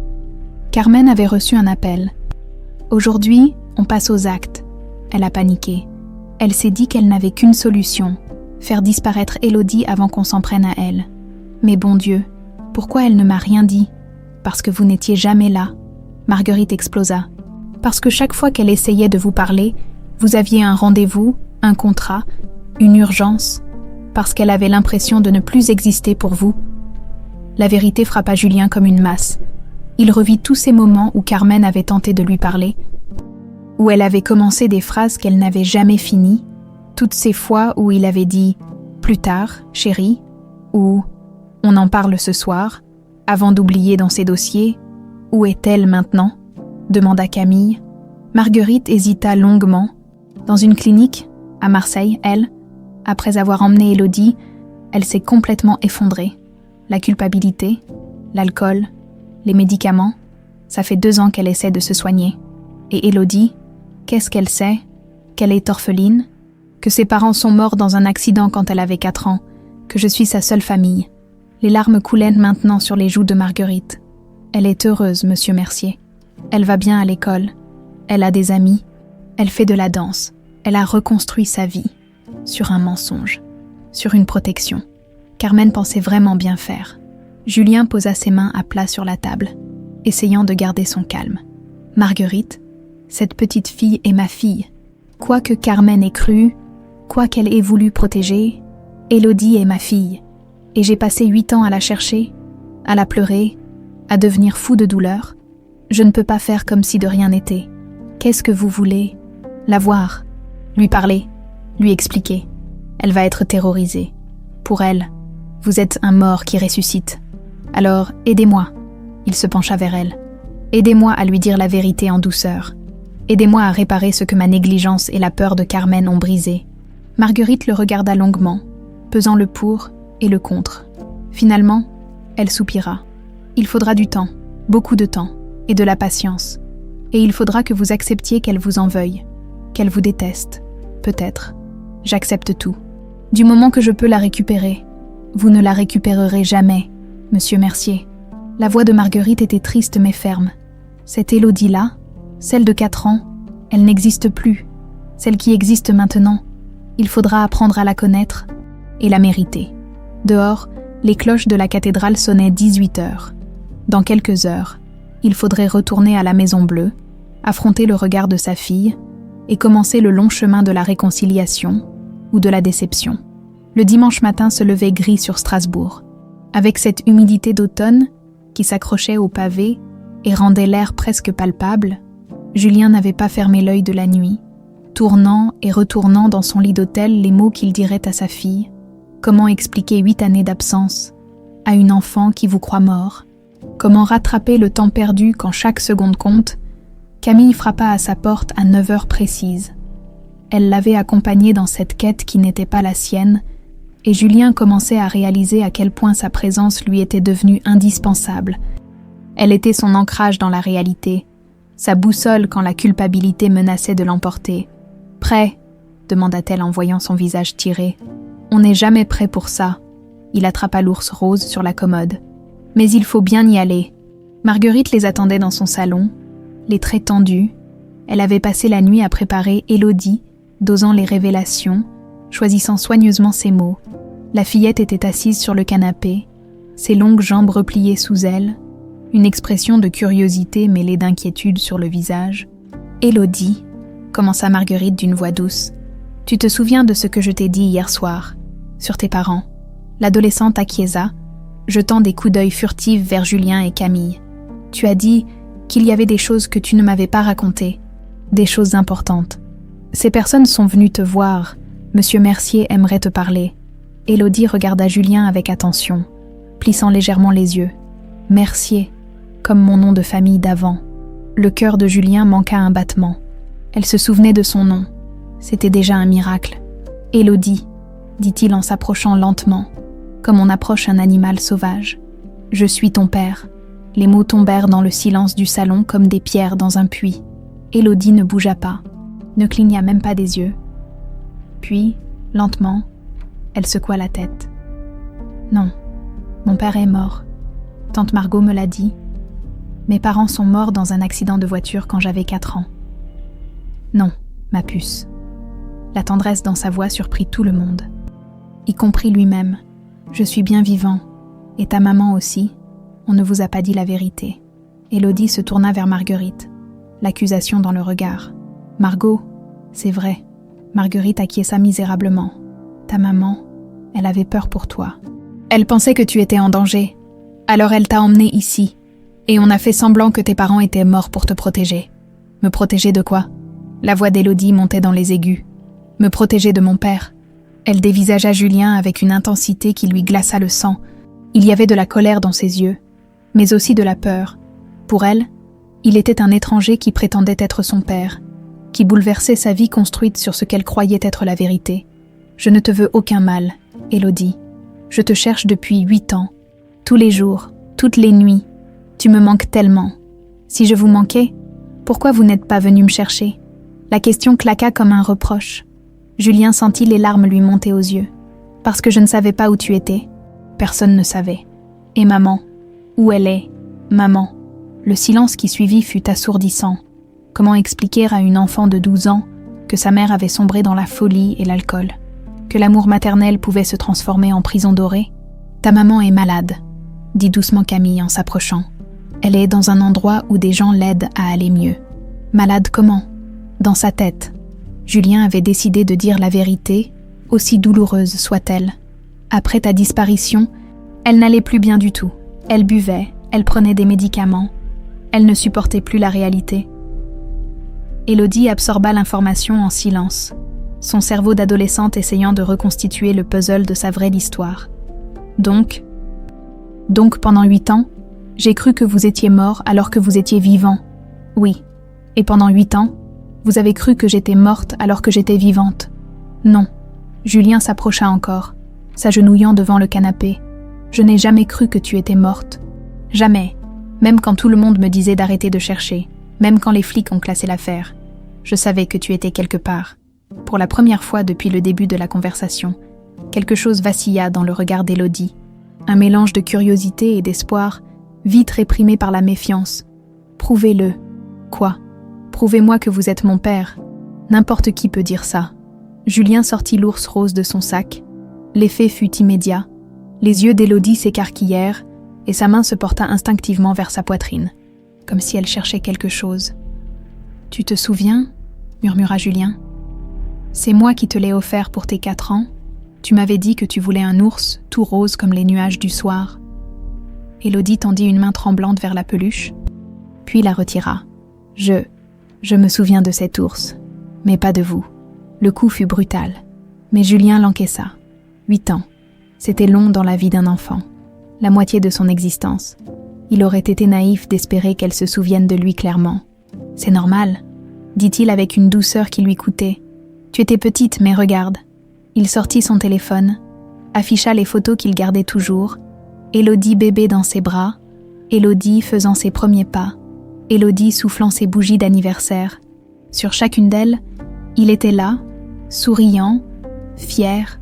Carmen avait reçu un appel. Aujourd'hui, on passe aux actes. Elle a paniqué. Elle s'est dit qu'elle n'avait qu'une solution, faire disparaître Élodie avant qu'on s'en prenne à elle. Mais bon Dieu, pourquoi elle ne m'a rien dit ? Parce que vous n'étiez jamais là. Marguerite explosa. Parce que chaque fois qu'elle essayait de vous parler, vous aviez un rendez-vous, un contrat, une urgence. Parce qu'elle avait l'impression de ne plus exister pour vous. La vérité frappa Julien comme une masse. Il revit tous ces moments où Carmen avait tenté de lui parler, où elle avait commencé des phrases qu'elle n'avait jamais finies, toutes ces fois où il avait dit « plus tard, chérie » ou « on en parle ce soir », avant d'oublier dans ses dossiers « où est-elle maintenant ?» demanda Camille. Marguerite hésita longuement. Dans une clinique, à Marseille, après avoir emmené Élodie, elle s'est complètement effondrée. La culpabilité, l'alcool, les médicaments, ça fait 2 ans qu'elle essaie de se soigner. Et Élodie, qu'est-ce qu'elle sait ? Qu'elle est orpheline ? Que ses parents sont morts dans un accident quand elle avait 4 ans ? Que je suis sa seule famille ? Les larmes coulaient maintenant sur les joues de Marguerite. Elle est heureuse, monsieur Mercier. Elle va bien à l'école. Elle a des amis. Elle fait de la danse. Elle a reconstruit sa vie. Sur un mensonge. Sur une protection. Carmen pensait vraiment bien faire. Julien posa ses mains à plat sur la table, essayant de garder son calme. Marguerite, cette petite fille est ma fille. Quoi que Carmen ait cru, quoi qu'elle ait voulu protéger, Élodie est ma fille. Et j'ai passé 8 ans à la chercher, à la pleurer, à devenir fou de douleur. Je ne peux pas faire comme si de rien n'était. Qu'est-ce que vous voulez? La voir, lui parler, lui expliquer. Elle va être terrorisée. Pour elle, vous êtes un mort qui ressuscite. Alors, aidez-moi. Il se pencha vers elle. Aidez-moi à lui dire la vérité en douceur. Aidez-moi à réparer ce que ma négligence et la peur de Carmen ont brisé. Marguerite le regarda longuement, pesant le pour et le contre. Finalement, elle soupira. Il faudra du temps, beaucoup de temps, et de la patience. Et il faudra que vous acceptiez qu'elle vous en veuille, qu'elle vous déteste. Peut-être. J'accepte tout. Du moment que je peux la récupérer, vous ne la récupérerez jamais, monsieur Mercier. La voix de Marguerite était triste mais ferme. Cette Élodie-là, celle de 4 ans, elle n'existe plus. Celle qui existe maintenant, il faudra apprendre à la connaître et la mériter. Dehors, les cloches de la cathédrale sonnaient 18 heures. Dans quelques heures, il faudrait retourner à la Maison Bleue, affronter le regard de sa fille et commencer le long chemin de la réconciliation ou de la déception. Le dimanche matin se levait gris sur Strasbourg, avec cette humidité d'automne qui s'accrochait au pavé et rendait l'air presque palpable. Julien n'avait pas fermé l'œil de la nuit, tournant et retournant dans son lit d'hôtel les mots qu'il dirait à sa fille. Comment expliquer 8 années d'absence à une enfant qui vous croit mort? Comment rattraper le temps perdu quand chaque seconde compte? Camille frappa à sa porte à 9 heures précises. Elle l'avait accompagnée dans cette quête qui n'était pas la sienne, et Julien commençait à réaliser à quel point sa présence lui était devenue indispensable. Elle était son ancrage dans la réalité, sa boussole quand la culpabilité menaçait de l'emporter. « Prêt ?» demanda-t-elle en voyant son visage tiré. « On n'est jamais prêt pour ça. » Il attrapa l'ours rose sur la commode. « Mais il faut bien y aller. » Marguerite les attendait dans son salon, les traits tendus. Elle avait passé la nuit à préparer Élodie, dosant les révélations, choisissant soigneusement ses mots. La fillette était assise sur le canapé, ses longues jambes repliées sous elle, une expression de curiosité mêlée d'inquiétude sur le visage. « Élodie, » commença Marguerite d'une voix douce, « tu te souviens de ce que je t'ai dit hier soir, sur tes parents ?» L'adolescente acquiesça, jetant des coups d'œil furtifs vers Julien et Camille. « Tu as dit qu'il y avait des choses que tu ne m'avais pas racontées, des choses importantes. Ces personnes sont venues te voir. Monsieur Mercier aimerait te parler. » Élodie regarda Julien avec attention, plissant légèrement les yeux. Mercier, comme mon nom de famille d'avant. Le cœur de Julien manqua un battement. Elle se souvenait de son nom. C'était déjà un miracle. « Élodie, » dit-il en s'approchant lentement, comme on approche un animal sauvage. « Je suis ton père. » Les mots tombèrent dans le silence du salon comme des pierres dans un puits. Élodie ne bougea pas, ne cligna même pas des yeux. Puis, lentement, elle secoua la tête. « Non, mon père est mort. Tante Margot me l'a dit. Mes parents sont morts dans un accident de voiture quand j'avais 4 ans. Non, ma puce. » La tendresse dans sa voix surprit tout le monde, y compris lui-même. « Je suis bien vivant, et ta maman aussi. On ne vous a pas dit la vérité. » Élodie se tourna vers Marguerite, l'accusation dans le regard. « Margot, c'est vrai. » Marguerite acquiesça misérablement. « Ta maman, elle avait peur pour toi. Elle pensait que tu étais en danger. Alors elle t'a emmené ici. Et on a fait semblant que tes parents étaient morts pour te protéger. » « Me protéger de quoi ?» La voix d'Élodie montait dans les aigus. « Me protéger de mon père. » Elle dévisagea Julien avec une intensité qui lui glaça le sang. Il y avait de la colère dans ses yeux, mais aussi de la peur. Pour elle, il était un étranger qui prétendait être son père, qui bouleversait sa vie construite sur ce qu'elle croyait être la vérité. « Je ne te veux aucun mal, Élodie. Je te cherche depuis 8 ans. Tous les jours, toutes les nuits. Tu me manques tellement. Si je vous manquais, pourquoi vous n'êtes pas venu me chercher ?» La question claqua comme un reproche. Julien sentit les larmes lui monter aux yeux. « Parce que je ne savais pas où tu étais. » Personne ne savait. « Et maman, où elle est, maman ?» Le silence qui suivit fut assourdissant. Comment expliquer à une enfant de 12 ans que sa mère avait sombré dans la folie et l'alcool, que l'amour maternel pouvait se transformer en prison dorée? Ta maman est malade, dit doucement Camille en s'approchant. Elle est dans un endroit où des gens l'aident à aller mieux. Malade comment? Dans sa tête. Julien avait décidé de dire la vérité, aussi douloureuse soit-elle. Après ta disparition, elle n'allait plus bien du tout. Elle buvait, elle prenait des médicaments. Elle ne supportait plus la réalité. Élodie absorba l'information en silence, son cerveau d'adolescente essayant de reconstituer le puzzle de sa vraie histoire. Donc pendant 8 ans, j'ai cru que vous étiez mort alors que vous étiez vivant. Oui. Et pendant 8 ans, vous avez cru que j'étais morte alors que j'étais vivante. Non. Julien s'approcha encore, s'agenouillant devant le canapé. Je n'ai jamais cru que tu étais morte. Jamais. Même quand tout le monde me disait d'arrêter de chercher, même quand les flics ont classé l'affaire. Je savais que tu étais quelque part. Pour la première fois depuis le début de la conversation, quelque chose vacilla dans le regard d'Élodie. Un mélange de curiosité et d'espoir, vite réprimé par la méfiance. Prouvez-le. Quoi? Prouvez-moi que vous êtes mon père. N'importe qui peut dire ça. Julien sortit l'ours rose de son sac. L'effet fut immédiat. Les yeux d'Élodie s'écarquillèrent et sa main se porta instinctivement vers sa poitrine, comme si elle cherchait quelque chose. « Tu te souviens ?» murmura Julien. « C'est moi qui te l'ai offert pour tes 4 ans. Tu m'avais dit que tu voulais un ours tout rose comme les nuages du soir. » Élodie tendit une main tremblante vers la peluche, puis la retira. « Je me souviens de cet ours, mais pas de vous. » Le coup fut brutal, mais Julien l'encaissa. 8 ans. C'était long dans la vie d'un enfant, la moitié de son existence. Il aurait été naïf d'espérer qu'elle se souvienne de lui clairement. « C'est normal, » dit-il avec une douceur qui lui coûtait. « Tu étais petite, mais regarde. » Il sortit son téléphone, afficha les photos qu'il gardait toujours. Élodie bébé dans ses bras, Élodie faisant ses premiers pas, Élodie soufflant ses bougies d'anniversaire. Sur chacune d'elles, il était là, souriant, fier,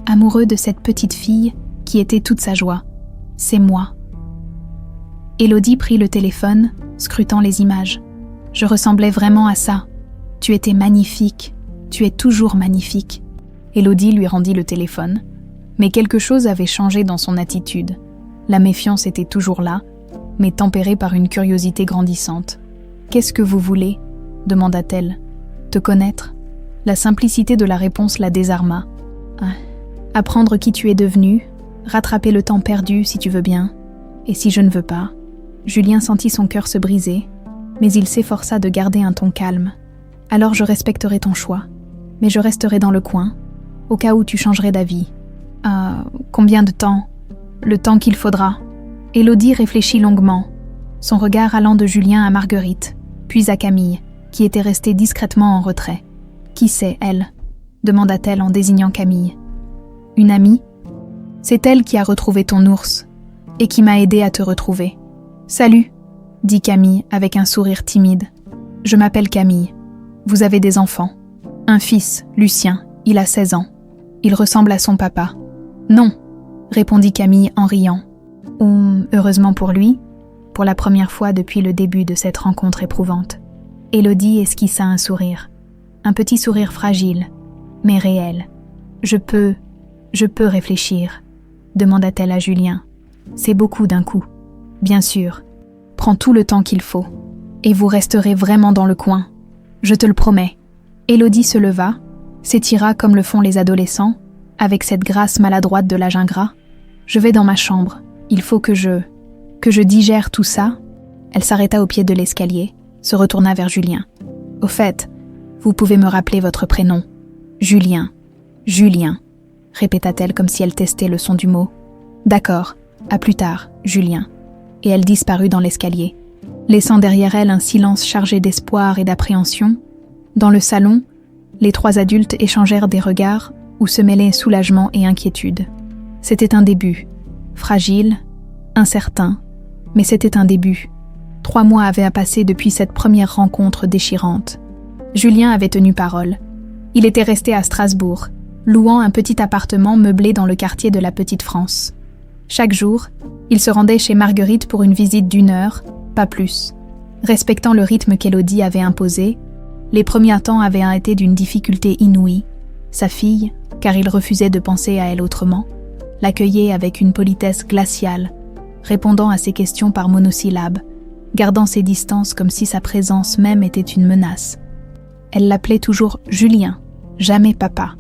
amoureux de cette petite fille qui était toute sa joie. C'est moi. Élodie prit le téléphone, scrutant les images. Je ressemblais vraiment à ça. Tu étais magnifique. Tu es toujours magnifique. Élodie lui rendit le téléphone, mais quelque chose avait changé dans son attitude. La méfiance était toujours là, mais tempérée par une curiosité grandissante. « Qu'est-ce que vous voulez ?» demanda-t-elle. « Te connaître ?» La simplicité de la réponse la désarma. « Apprendre qui tu es devenu, rattraper le temps perdu si tu veux bien, et si je ne veux pas. » Julien sentit son cœur se briser, mais il s'efforça de garder un ton calme. « Alors je respecterai ton choix, mais je resterai dans le coin, au cas où tu changerais d'avis. » « Combien de temps ? Le temps qu'il faudra. » Élodie réfléchit longuement, son regard allant de Julien à Marguerite, puis à Camille, qui était restée discrètement en retrait. « Qui c'est, elle ?» demanda-t-elle en désignant Camille. « Une amie ? C'est elle qui a retrouvé ton ours, et qui m'a aidé à te retrouver. »« Salut !» dit Camille avec un sourire timide. « Je m'appelle Camille. Vous avez des enfants. Un fils, Lucien, il a 16 ans. Il ressemble à son papa. »« Non !» répondit Camille en riant. Heureusement pour lui, pour la première fois depuis le début de cette rencontre éprouvante. Élodie esquissa un sourire. Un petit sourire fragile, mais réel. « Je peux réfléchir », demanda-t-elle à Julien. « C'est beaucoup d'un coup. Bien sûr. Prends tout le temps qu'il faut. Et vous resterez vraiment dans le coin. Je te le promets. » Élodie se leva, s'étira comme le font les adolescents, avec cette grâce maladroite de l'âge ingrat. « Je vais dans ma chambre. Il faut que je digère tout ça. » Elle s'arrêta au pied de l'escalier, se retourna vers Julien. « Au fait, vous pouvez me rappeler votre prénom. Julien. Julien. » répéta-t-elle comme si elle testait le son du mot. « D'accord, à plus tard, Julien. » Et elle disparut dans l'escalier, laissant derrière elle un silence chargé d'espoir et d'appréhension. Dans le salon, les 3 adultes échangèrent des regards où se mêlaient soulagement et inquiétude. C'était un début, fragile, incertain, mais c'était un début. 3 mois avaient à passer depuis cette première rencontre déchirante. Julien avait tenu parole. Il était resté à Strasbourg, louant un petit appartement meublé dans le quartier de la Petite France. Chaque jour, il se rendait chez Marguerite pour une visite d'1 heure, pas plus. Respectant le rythme qu'Élodie avait imposé, les premiers temps avaient été d'une difficulté inouïe. Sa fille, car il refusait de penser à elle autrement. l'accueillait avec une politesse glaciale, répondant à ses questions par monosyllabes, gardant ses distances comme si sa présence même était une menace. Elle l'appelait toujours Julien, jamais papa,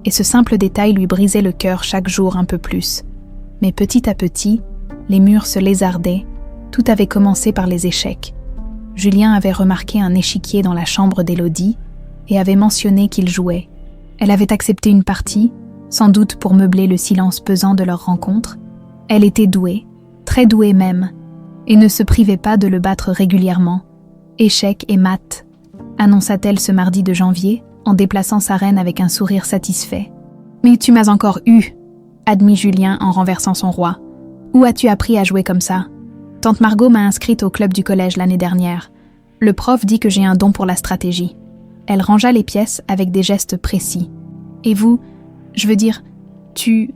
et ce simple détail lui brisait le cœur chaque jour un peu plus. Mais petit à petit, les murs se lézardaient, tout avait commencé par les échecs. Julien avait remarqué un échiquier dans la chambre d'Élodie et avait mentionné qu'il jouait. Elle avait accepté une partie, sans doute pour meubler le silence pesant de leur rencontre. Elle était douée, très douée même, et ne se privait pas de le battre régulièrement. Échec et mat, annonça-t-elle ce mardi de janvier, en déplaçant sa reine avec un sourire satisfait. « Mais tu m'as encore eu !» admit Julien en renversant son roi. « Où as-tu appris à jouer comme ça ? Tante Margot m'a inscrite au club du collège l'année dernière. Le prof dit que j'ai un don pour la stratégie. » Elle rangea les pièces avec des gestes précis. « Et vous, je veux dire, tu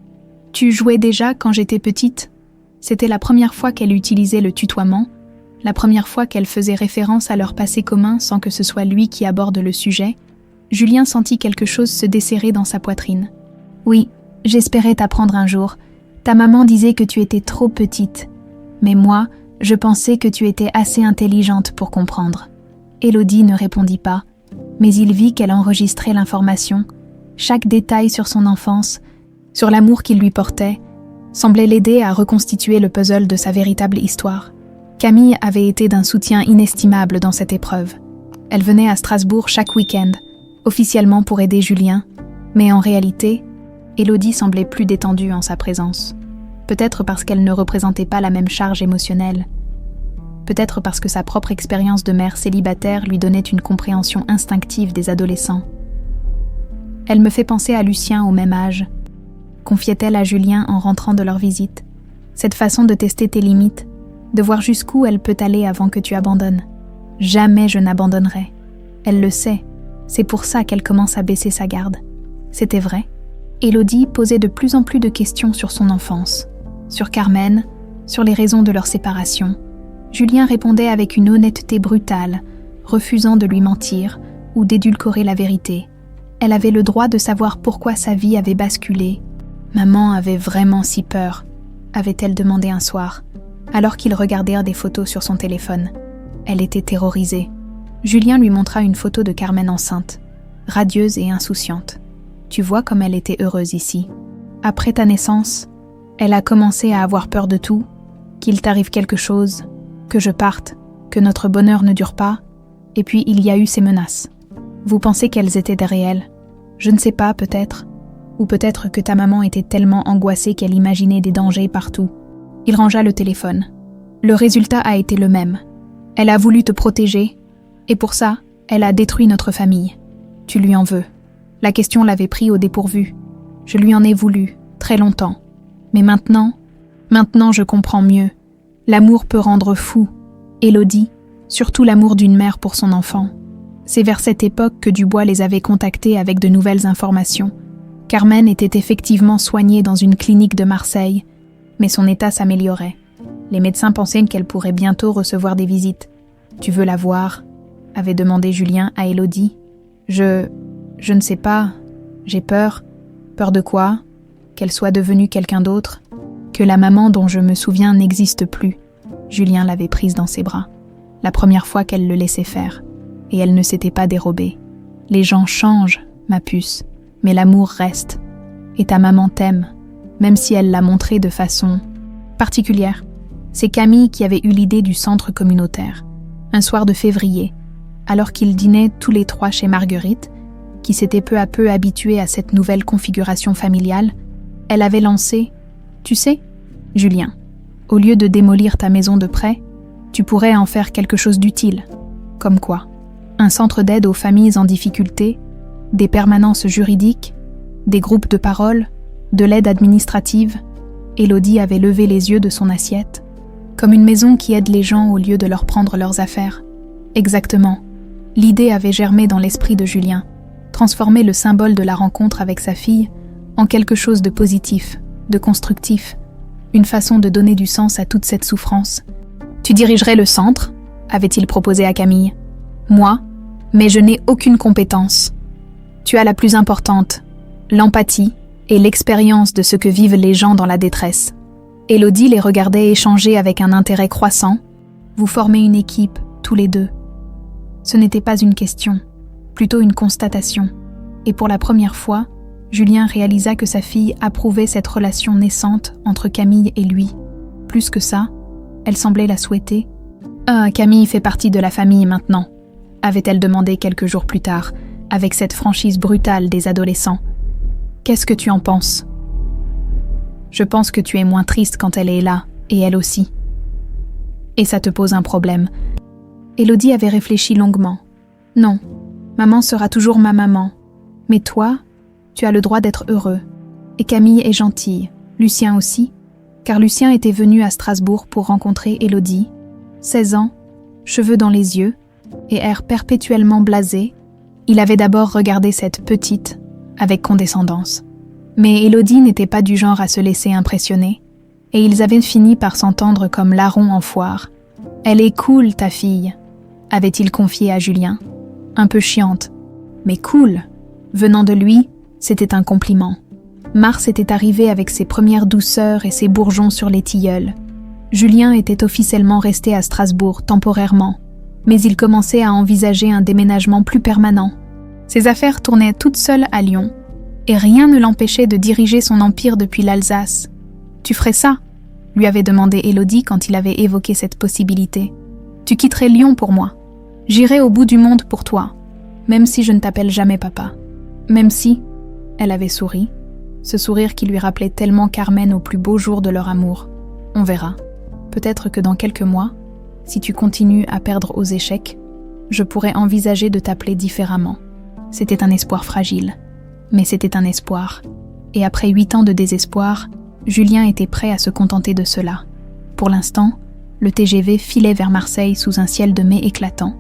jouais déjà quand j'étais petite ?» C'était la première fois qu'elle utilisait le tutoiement, la première fois qu'elle faisait référence à leur passé commun sans que ce soit lui qui aborde le sujet. Julien sentit quelque chose se desserrer dans sa poitrine. « Oui, j'espérais t'apprendre un jour. Ta maman disait que tu étais trop petite. Mais moi, je pensais que tu étais assez intelligente pour comprendre. » Élodie ne répondit pas, mais il vit qu'elle enregistrait l'information. Chaque détail sur son enfance, sur l'amour qu'il lui portait, semblait l'aider à reconstituer le puzzle de sa véritable histoire. Camille avait été d'un soutien inestimable dans cette épreuve. Elle venait à Strasbourg chaque week-end, officiellement pour aider Julien, mais en réalité, Élodie semblait plus détendue en sa présence. Peut-être parce qu'elle ne représentait pas la même charge émotionnelle. Peut-être parce que sa propre expérience de mère célibataire lui donnait une compréhension instinctive des adolescents. « Elle me fait penser à Lucien au même âge », confiait-elle à Julien en rentrant de leur visite. « Cette façon de tester tes limites, de voir jusqu'où elle peut aller avant que tu abandonnes. Jamais je n'abandonnerai. Elle le sait. C'est pour ça qu'elle commence à baisser sa garde. » C'était vrai. Élodie posait de plus en plus de questions sur son enfance, sur Carmen, sur les raisons de leur séparation. Julien répondait avec une honnêteté brutale, refusant de lui mentir ou d'édulcorer la vérité. Elle avait le droit de savoir pourquoi sa vie avait basculé. « Maman avait vraiment si peur », avait-elle demandé un soir, alors qu'ils regardèrent des photos sur son téléphone. Elle était terrorisée. Julien lui montra une photo de Carmen enceinte, radieuse et insouciante. « Tu vois comme elle était heureuse ici. Après ta naissance, elle a commencé à avoir peur de tout, qu'il t'arrive quelque chose, que je parte, que notre bonheur ne dure pas, et puis il y a eu ces menaces. Vous pensez qu'elles étaient des réelles? Je ne sais pas, peut-être. Ou peut-être que ta maman était tellement angoissée qu'elle imaginait des dangers partout. » Il rangea le téléphone. Le résultat a été le même. Elle a voulu te protéger, et pour ça, elle a détruit notre famille. Tu lui en veux. La question l'avait pris au dépourvu. Je lui en ai voulu, très longtemps. Mais maintenant je comprends mieux. L'amour peut rendre fou. Élodie, surtout l'amour d'une mère pour son enfant. C'est vers cette époque que Dubois les avait contactés avec de nouvelles informations. Carmen était effectivement soignée dans une clinique de Marseille, mais son état s'améliorait. Les médecins pensaient qu'elle pourrait bientôt recevoir des visites. « Tu veux la voir ?» avait demandé Julien à Élodie. « Je ne sais pas. J'ai peur. Peur de quoi ? Qu'elle soit devenue quelqu'un d'autre ? Que la maman dont je me souviens n'existe plus. » Julien l'avait prise dans ses bras. La première fois qu'elle le laissait faire. Et elle ne s'était pas dérobée. « Les gens changent, ma puce, mais l'amour reste. Et ta maman t'aime, même si elle l'a montré de façon particulière. » C'est Camille qui avait eu l'idée du centre communautaire. Un soir de février, alors qu'ils dînaient tous les trois chez Marguerite, qui s'était peu à peu habituée à cette nouvelle configuration familiale, elle avait lancé « Tu sais, Julien, au lieu de démolir ta maison de près, tu pourrais en faire quelque chose d'utile. Comme quoi ? Un centre d'aide aux familles en difficulté, des permanences juridiques, des groupes de parole, de l'aide administrative. » Élodie avait levé les yeux de son assiette. Comme une maison qui aide les gens au lieu de leur prendre leurs affaires. Exactement. L'idée avait germé dans l'esprit de Julien, transformer le symbole de la rencontre avec sa fille en quelque chose de positif, de constructif, une façon de donner du sens à toute cette souffrance. « Tu dirigerais le centre ?» avait-il proposé à Camille. « Moi, mais je n'ai aucune compétence. Tu as la plus importante, l'empathie, et l'expérience de ce que vivent les gens dans la détresse. Élodie les regardait échanger avec un intérêt croissant. Vous formez une équipe, tous les deux. Ce n'était pas une question, plutôt une constatation. Et pour la première fois, Julien réalisa que sa fille approuvait cette relation naissante entre Camille et lui. Plus que ça, elle semblait la souhaiter. « Ah, Camille fait partie de la famille maintenant », avait-elle demandé quelques jours plus tard, avec cette franchise brutale des adolescents. « Qu'est-ce que tu en penses ?»« Je pense que tu es moins triste quand elle est là, et elle aussi. » « Et ça te pose un problème. » Élodie avait réfléchi longuement. « Non, maman sera toujours ma maman. Mais toi, tu as le droit d'être heureux. Et Camille est gentille. Lucien aussi, car Lucien était venu à Strasbourg pour rencontrer Élodie. 16 ans, cheveux dans les yeux, et air perpétuellement blasé, il avait d'abord regardé cette petite avec condescendance. Mais Élodie n'était pas du genre à se laisser impressionner, et ils avaient fini par s'entendre comme larrons en foire. « Elle est cool, ta fille », avait-il confié à Julien. Un peu chiante, mais cool. Venant de lui, c'était un compliment. Mars était arrivé avec ses premières douceurs et ses bourgeons sur les tilleuls. Julien était officiellement resté à Strasbourg temporairement, mais il commençait à envisager un déménagement plus permanent. Ses affaires tournaient toutes seules à Lyon, et rien ne l'empêchait de diriger son empire depuis l'Alsace. « Tu ferais ça ?» lui avait demandé Élodie quand il avait évoqué cette possibilité. « Tu quitterais Lyon pour moi. J'irai au bout du monde pour toi, même si je ne t'appelle jamais papa. » Même si, elle avait souri, ce sourire qui lui rappelait tellement Carmen au plus beau jour de leur amour. On verra. Peut-être que dans quelques mois, si tu continues à perdre aux échecs, je pourrais envisager de t'appeler différemment. C'était un espoir fragile, mais c'était un espoir. Et après 8 ans de désespoir, Julien était prêt à se contenter de cela. Pour l'instant, le TGV filait vers Marseille sous un ciel de mai éclatant.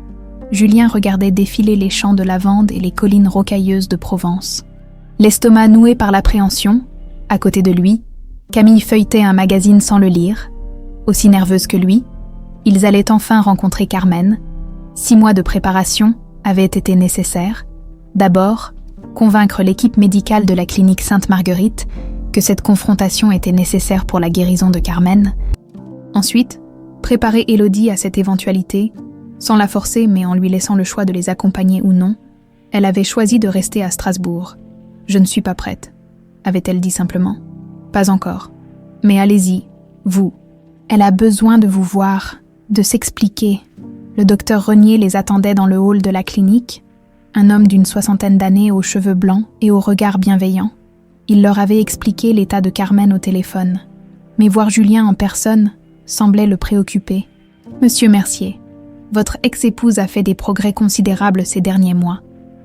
Julien regardait défiler les champs de lavande et les collines rocailleuses de Provence. L'estomac noué par l'appréhension, à côté de lui, Camille feuilletait un magazine sans le lire. Aussi nerveuse que lui, ils allaient enfin rencontrer Carmen. 6 mois de préparation avaient été nécessaires. D'abord, convaincre l'équipe médicale de la clinique Sainte-Marguerite que cette confrontation était nécessaire pour la guérison de Carmen. Ensuite, préparer Élodie à cette éventualité, sans la forcer mais en lui laissant le choix de les accompagner ou non. Elle avait choisi de rester à Strasbourg. « Je ne suis pas prête », avait-elle dit simplement. « Pas encore. Mais allez-y, vous. Elle a besoin de vous voir, de s'expliquer. » Le docteur Renier les attendait dans le hall de la clinique, un homme d'une 60aine d'années aux cheveux blancs et au regard bienveillant. Il leur avait expliqué l'état de Carmen au téléphone. Mais voir Julien en personne semblait le préoccuper. « Monsieur Mercier, votre ex-épouse a fait des progrès considérables ces derniers mois.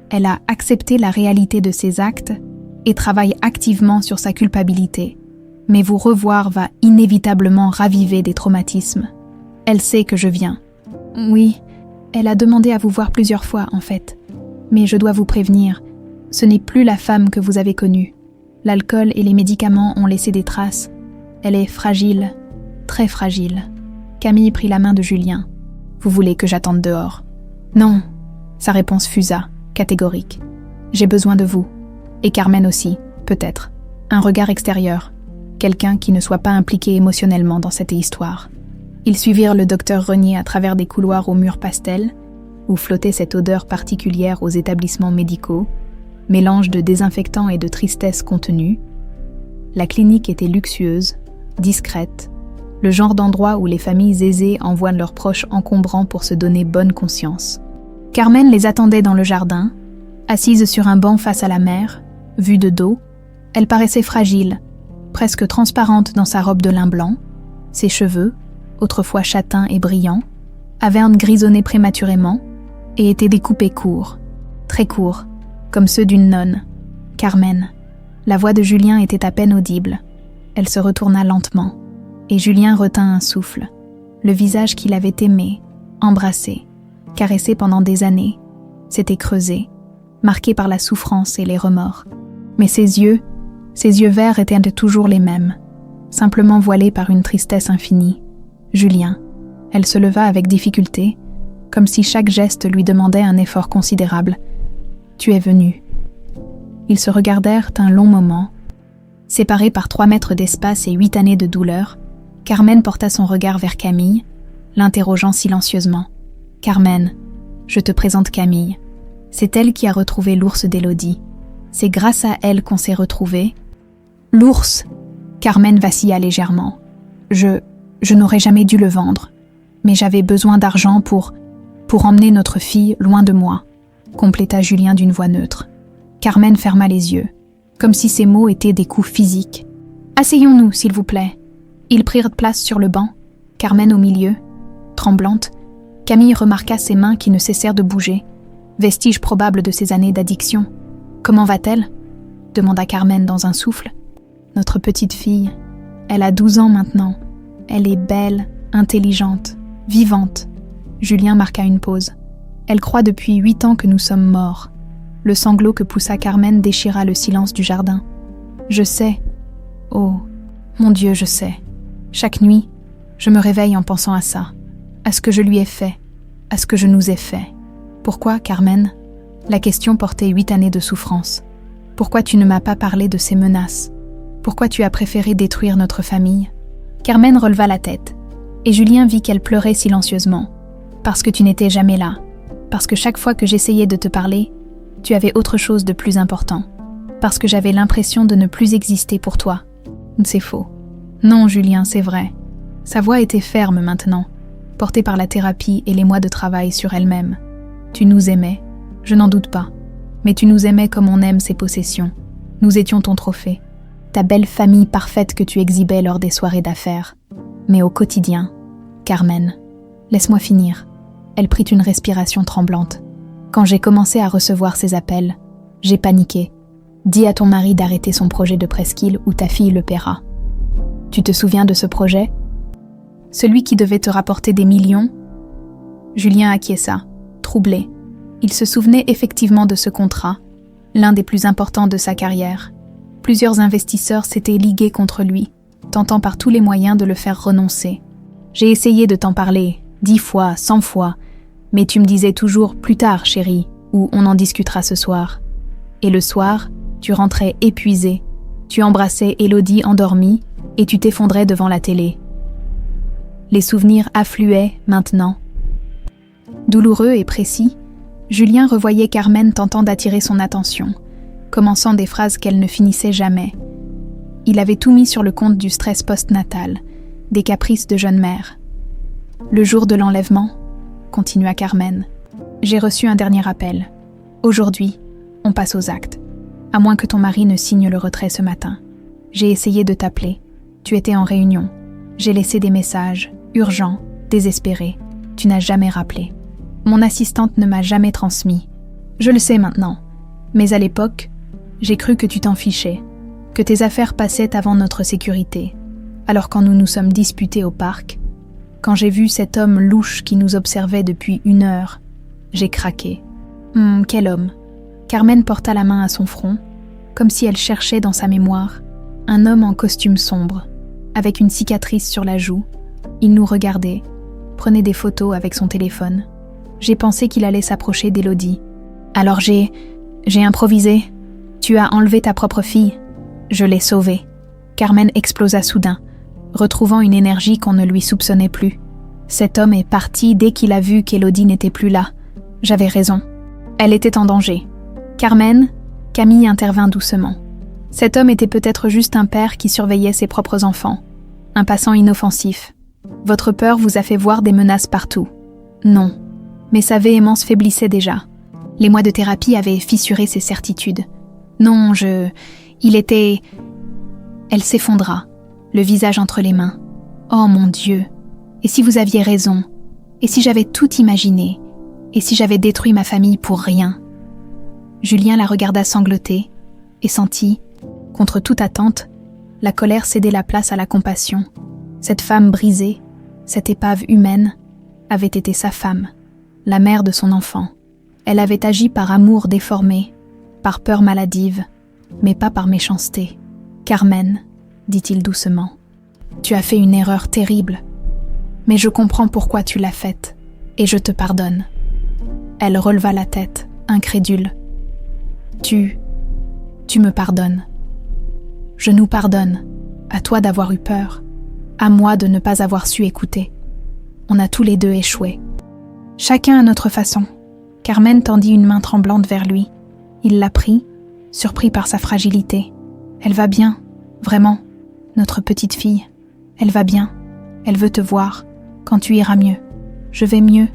Elle a accepté la réalité de ses actes et travaille activement sur sa culpabilité. Mais vous revoir va inévitablement raviver des traumatismes. Elle sait que je viens. » « Oui, elle a demandé à vous voir plusieurs fois, en fait. Mais je dois vous prévenir, ce n'est plus la femme que vous avez connue. L'alcool et les médicaments ont laissé des traces. Elle est fragile, très fragile. » Camille prit la main de Julien. « Vous voulez que j'attende dehors ?»« Non. » Sa réponse fusa, catégorique. « J'ai besoin de vous. Et Carmen aussi, peut-être. Un regard extérieur. Quelqu'un qui ne soit pas impliqué émotionnellement dans cette histoire. » Ils suivirent le docteur Renier à travers des couloirs aux murs pastel, où flottait cette odeur particulière aux établissements médicaux, mélange de désinfectants et de tristesse contenue. La clinique était luxueuse, discrète, le genre d'endroit où les familles aisées envoient leurs proches encombrants pour se donner bonne conscience. Carmen les attendait dans le jardin, assise sur un banc face à la mer, vue de dos. Elle paraissait fragile, presque transparente dans sa robe de lin blanc, ses cheveux, autrefois châtains et brillants, avaient grisonné prématurément et étaient découpés courts, très courts, comme ceux d'une nonne. Carmen. La voix de Julien était à peine audible. Elle se retourna lentement, et Julien retint un souffle. Le visage qu'il avait aimé, embrassé, caressé pendant des années, s'était creusé, marqué par la souffrance et les remords. Mais ses yeux verts étaient toujours les mêmes, simplement voilés par une tristesse infinie. Julien. Elle se leva avec difficulté, comme si chaque geste lui demandait un effort considérable. « Tu es venu. » Ils se regardèrent un long moment, Séparée par 3 mètres d'espace et 8 années de douleur, Carmen porta son regard vers Camille, l'interrogeant silencieusement. « Carmen, je te présente Camille. C'est elle qui a retrouvé l'ours d'Élodie. C'est grâce à elle qu'on s'est retrouvés. » « L'ours !» Carmen vacilla légèrement. « Je n'aurais jamais dû le vendre. Mais j'avais besoin d'argent pour emmener notre fille loin de moi, » compléta Julien d'une voix neutre. Carmen ferma les yeux, comme si ces mots étaient des coups physiques. « Asseyons-nous, s'il vous plaît. » Ils prirent place sur le banc, Carmen au milieu. Tremblante, Camille remarqua ses mains qui ne cessèrent de bouger, vestige probable de ses années d'addiction. « Comment va-t-elle » demanda Carmen dans un souffle. « Notre petite fille, elle a 12 ans maintenant. Elle est belle, intelligente, vivante. » Julien marqua une pause. « Elle croit depuis 8 ans que nous sommes morts. » Le sanglot que poussa Carmen déchira le silence du jardin. « Je sais. Oh, mon Dieu, je sais. Chaque nuit, je me réveille en pensant à ça, à ce que je lui ai fait, à ce que je nous ai fait. Pourquoi, Carmen ?» La question portait 8 années de souffrance. « Pourquoi tu ne m'as pas parlé de ces menaces ? Pourquoi tu as préféré détruire notre famille ?» Carmen releva la tête, et Julien vit qu'elle pleurait silencieusement. « Parce que tu n'étais jamais là. Parce que chaque fois que j'essayais de te parler, tu avais autre chose de plus important. Parce que j'avais l'impression de ne plus exister pour toi. » C'est faux. Non, Julien, c'est vrai. Sa voix était ferme maintenant, portée par la thérapie et les mois de travail sur elle-même. Tu nous aimais, je n'en doute pas. Mais tu nous aimais comme on aime ses possessions. Nous étions ton trophée. Ta belle famille parfaite que tu exhibais lors des soirées d'affaires. Mais au quotidien, Carmen, laisse-moi finir. Elle prit une respiration tremblante. Quand j'ai commencé à recevoir ces appels, j'ai paniqué. Dis à ton mari d'arrêter son projet de presqu'île ou ta fille le paiera. Tu te souviens de ce projet ? Celui qui devait te rapporter des millions ? Julien acquiesça, troublé. Il se souvenait effectivement de ce contrat, l'un des plus importants de sa carrière. Plusieurs investisseurs s'étaient ligués contre lui, tentant par tous les moyens de le faire renoncer. J'ai essayé de t'en parler, 10 fois, 100 fois, mais tu me disais toujours « plus tard, chérie » ou « on en discutera ce soir ». Et le soir, tu rentrais épuisée, tu embrassais Élodie endormie et tu t'effondrais devant la télé. Les souvenirs affluaient maintenant. Douloureux et précis, Julien revoyait Carmen tentant d'attirer son attention, commençant des phrases qu'elle ne finissait jamais. Il avait tout mis sur le compte du stress postnatal, des caprices de jeune mère. Le jour de l'enlèvement, continua Carmen, j'ai reçu un dernier appel. Aujourd'hui, on passe aux actes. À moins que ton mari ne signe le retrait ce matin. J'ai essayé de t'appeler. Tu étais en réunion. J'ai laissé des messages, urgents, désespérés. Tu n'as jamais rappelé. Mon assistante ne m'a jamais transmis. Je le sais maintenant. Mais à l'époque, j'ai cru que tu t'en fichais, que tes affaires passaient avant notre sécurité. Alors quand nous nous sommes disputés au parc, quand j'ai vu cet homme louche qui nous observait depuis 1 heure, j'ai craqué. Quel homme ? Carmen porta la main à son front, comme si elle cherchait dans sa mémoire un homme en costume sombre, avec une cicatrice sur la joue. Il nous regardait, prenait des photos avec son téléphone. J'ai pensé qu'il allait s'approcher d'Élodie. Alors j'ai improvisé. Tu as enlevé ta propre fille. Je l'ai sauvée. Carmen explosa soudain, retrouvant une énergie qu'on ne lui soupçonnait plus. Cet homme est parti dès qu'il a vu qu'Élodie n'était plus là. J'avais raison. Elle était en danger. Carmen, Camille intervint doucement. Cet homme était peut-être juste un père qui surveillait ses propres enfants. Un passant inoffensif. Votre peur vous a fait voir des menaces partout. Non. Mais sa véhémence faiblissait déjà. Les mois de thérapie avaient fissuré ses certitudes. Non, il était... Elle s'effondra, le visage entre les mains. Oh mon Dieu! Et si vous aviez raison? Et si j'avais tout imaginé? Et si j'avais détruit ma famille pour rien? Julien la regarda sangloter et sentit, contre toute attente, la colère céder la place à la compassion. Cette femme brisée, cette épave humaine, avait été sa femme, la mère de son enfant. Elle avait agi par amour déformé, par peur maladive, mais pas par méchanceté. « Carmen, dit-il doucement, tu as fait une erreur terrible, mais je comprends pourquoi tu l'as faite, et je te pardonne. » Elle releva la tête, incrédule. « Tu me pardonnes. » Je nous pardonne. À toi d'avoir eu peur. À moi de ne pas avoir su écouter. On a tous les deux échoué. Chacun à notre façon. Carmen tendit une main tremblante vers lui. Il la prit, surpris par sa fragilité. Elle va bien, vraiment, notre petite fille. Elle va bien. Elle veut te voir, quand tu iras mieux. Je vais mieux,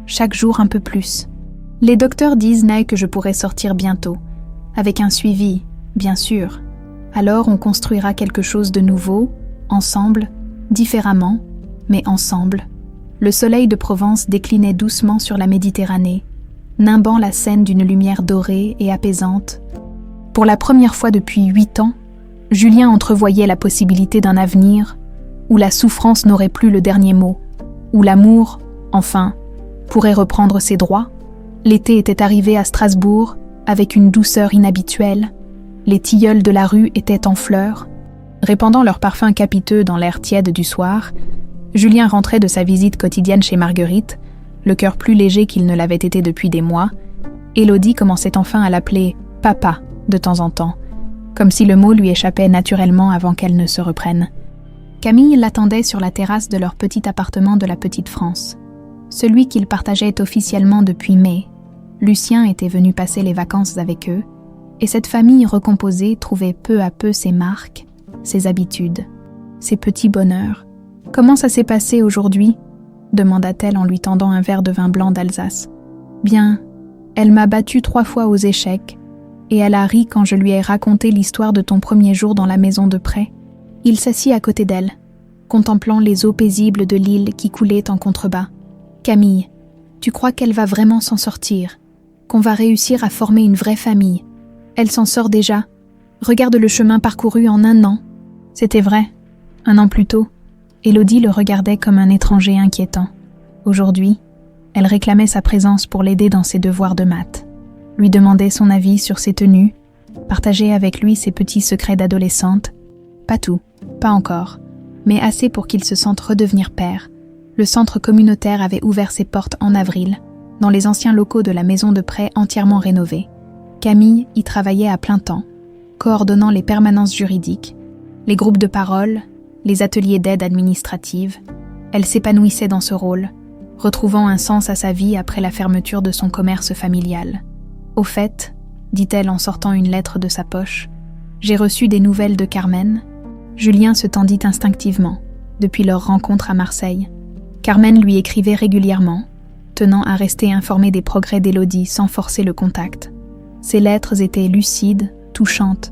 chaque jour un peu plus. Les docteurs disent, Nay, que je pourrai sortir bientôt. Avec un suivi, bien sûr. Alors on construira quelque chose de nouveau, ensemble, différemment, mais ensemble. Le soleil de Provence déclinait doucement sur la Méditerranée, nimbant la Seine d'une lumière dorée et apaisante. Pour la première fois depuis 8 ans, Julien entrevoyait la possibilité d'un avenir où la souffrance n'aurait plus le dernier mot, où l'amour, enfin, pourrait reprendre ses droits. L'été était arrivé à Strasbourg avec une douceur inhabituelle. Les tilleuls de la rue étaient en fleurs. Répandant leur parfum capiteux dans l'air tiède du soir, Julien rentrait de sa visite quotidienne chez Marguerite, le cœur plus léger qu'il ne l'avait été depuis des mois. Élodie commençait enfin à l'appeler « papa » de temps en temps, comme si le mot lui échappait naturellement avant qu'elle ne se reprenne. Camille l'attendait sur la terrasse de leur petit appartement de la Petite France. Celui qu'ils partageaient officiellement depuis mai. Lucien était venu passer les vacances avec eux, et cette famille recomposée trouvait peu à peu ses marques, ses habitudes, ses petits bonheurs. « Comment ça s'est passé aujourd'hui ?» demanda-t-elle en lui tendant un verre de vin blanc d'Alsace. « Bien, elle m'a battue 3 fois aux échecs, et elle a ri quand je lui ai raconté l'histoire de ton premier jour dans la maison de près. » Il s'assit à côté d'elle, contemplant les eaux paisibles de l'île qui coulaient en contrebas. « Camille, tu crois qu'elle va vraiment s'en sortir, qu'on va réussir à former une vraie famille? Elle s'en sort déjà. Regarde le chemin parcouru en 1 an. » C'était vrai, 1 an plus tôt. Élodie le regardait comme un étranger inquiétant. Aujourd'hui, elle réclamait sa présence pour l'aider dans ses devoirs de maths, lui demandait son avis sur ses tenues, partageait avec lui ses petits secrets d'adolescente. Pas tout, pas encore, mais assez pour qu'il se sente redevenir père. Le centre communautaire avait ouvert ses portes en avril, dans les anciens locaux de la maison de prêt entièrement rénovés. Camille y travaillait à plein temps, coordonnant les permanences juridiques, les groupes de parole, les ateliers d'aide administrative. Elle s'épanouissait dans ce rôle, retrouvant un sens à sa vie après la fermeture de son commerce familial. « Au fait, » dit-elle en sortant une lettre de sa poche, « j'ai reçu des nouvelles de Carmen. » Julien se tendit instinctivement, depuis leur rencontre à Marseille. Carmen lui écrivait régulièrement, tenant à rester informé des progrès d'Élodie sans forcer le contact. Ses lettres étaient lucides, touchantes,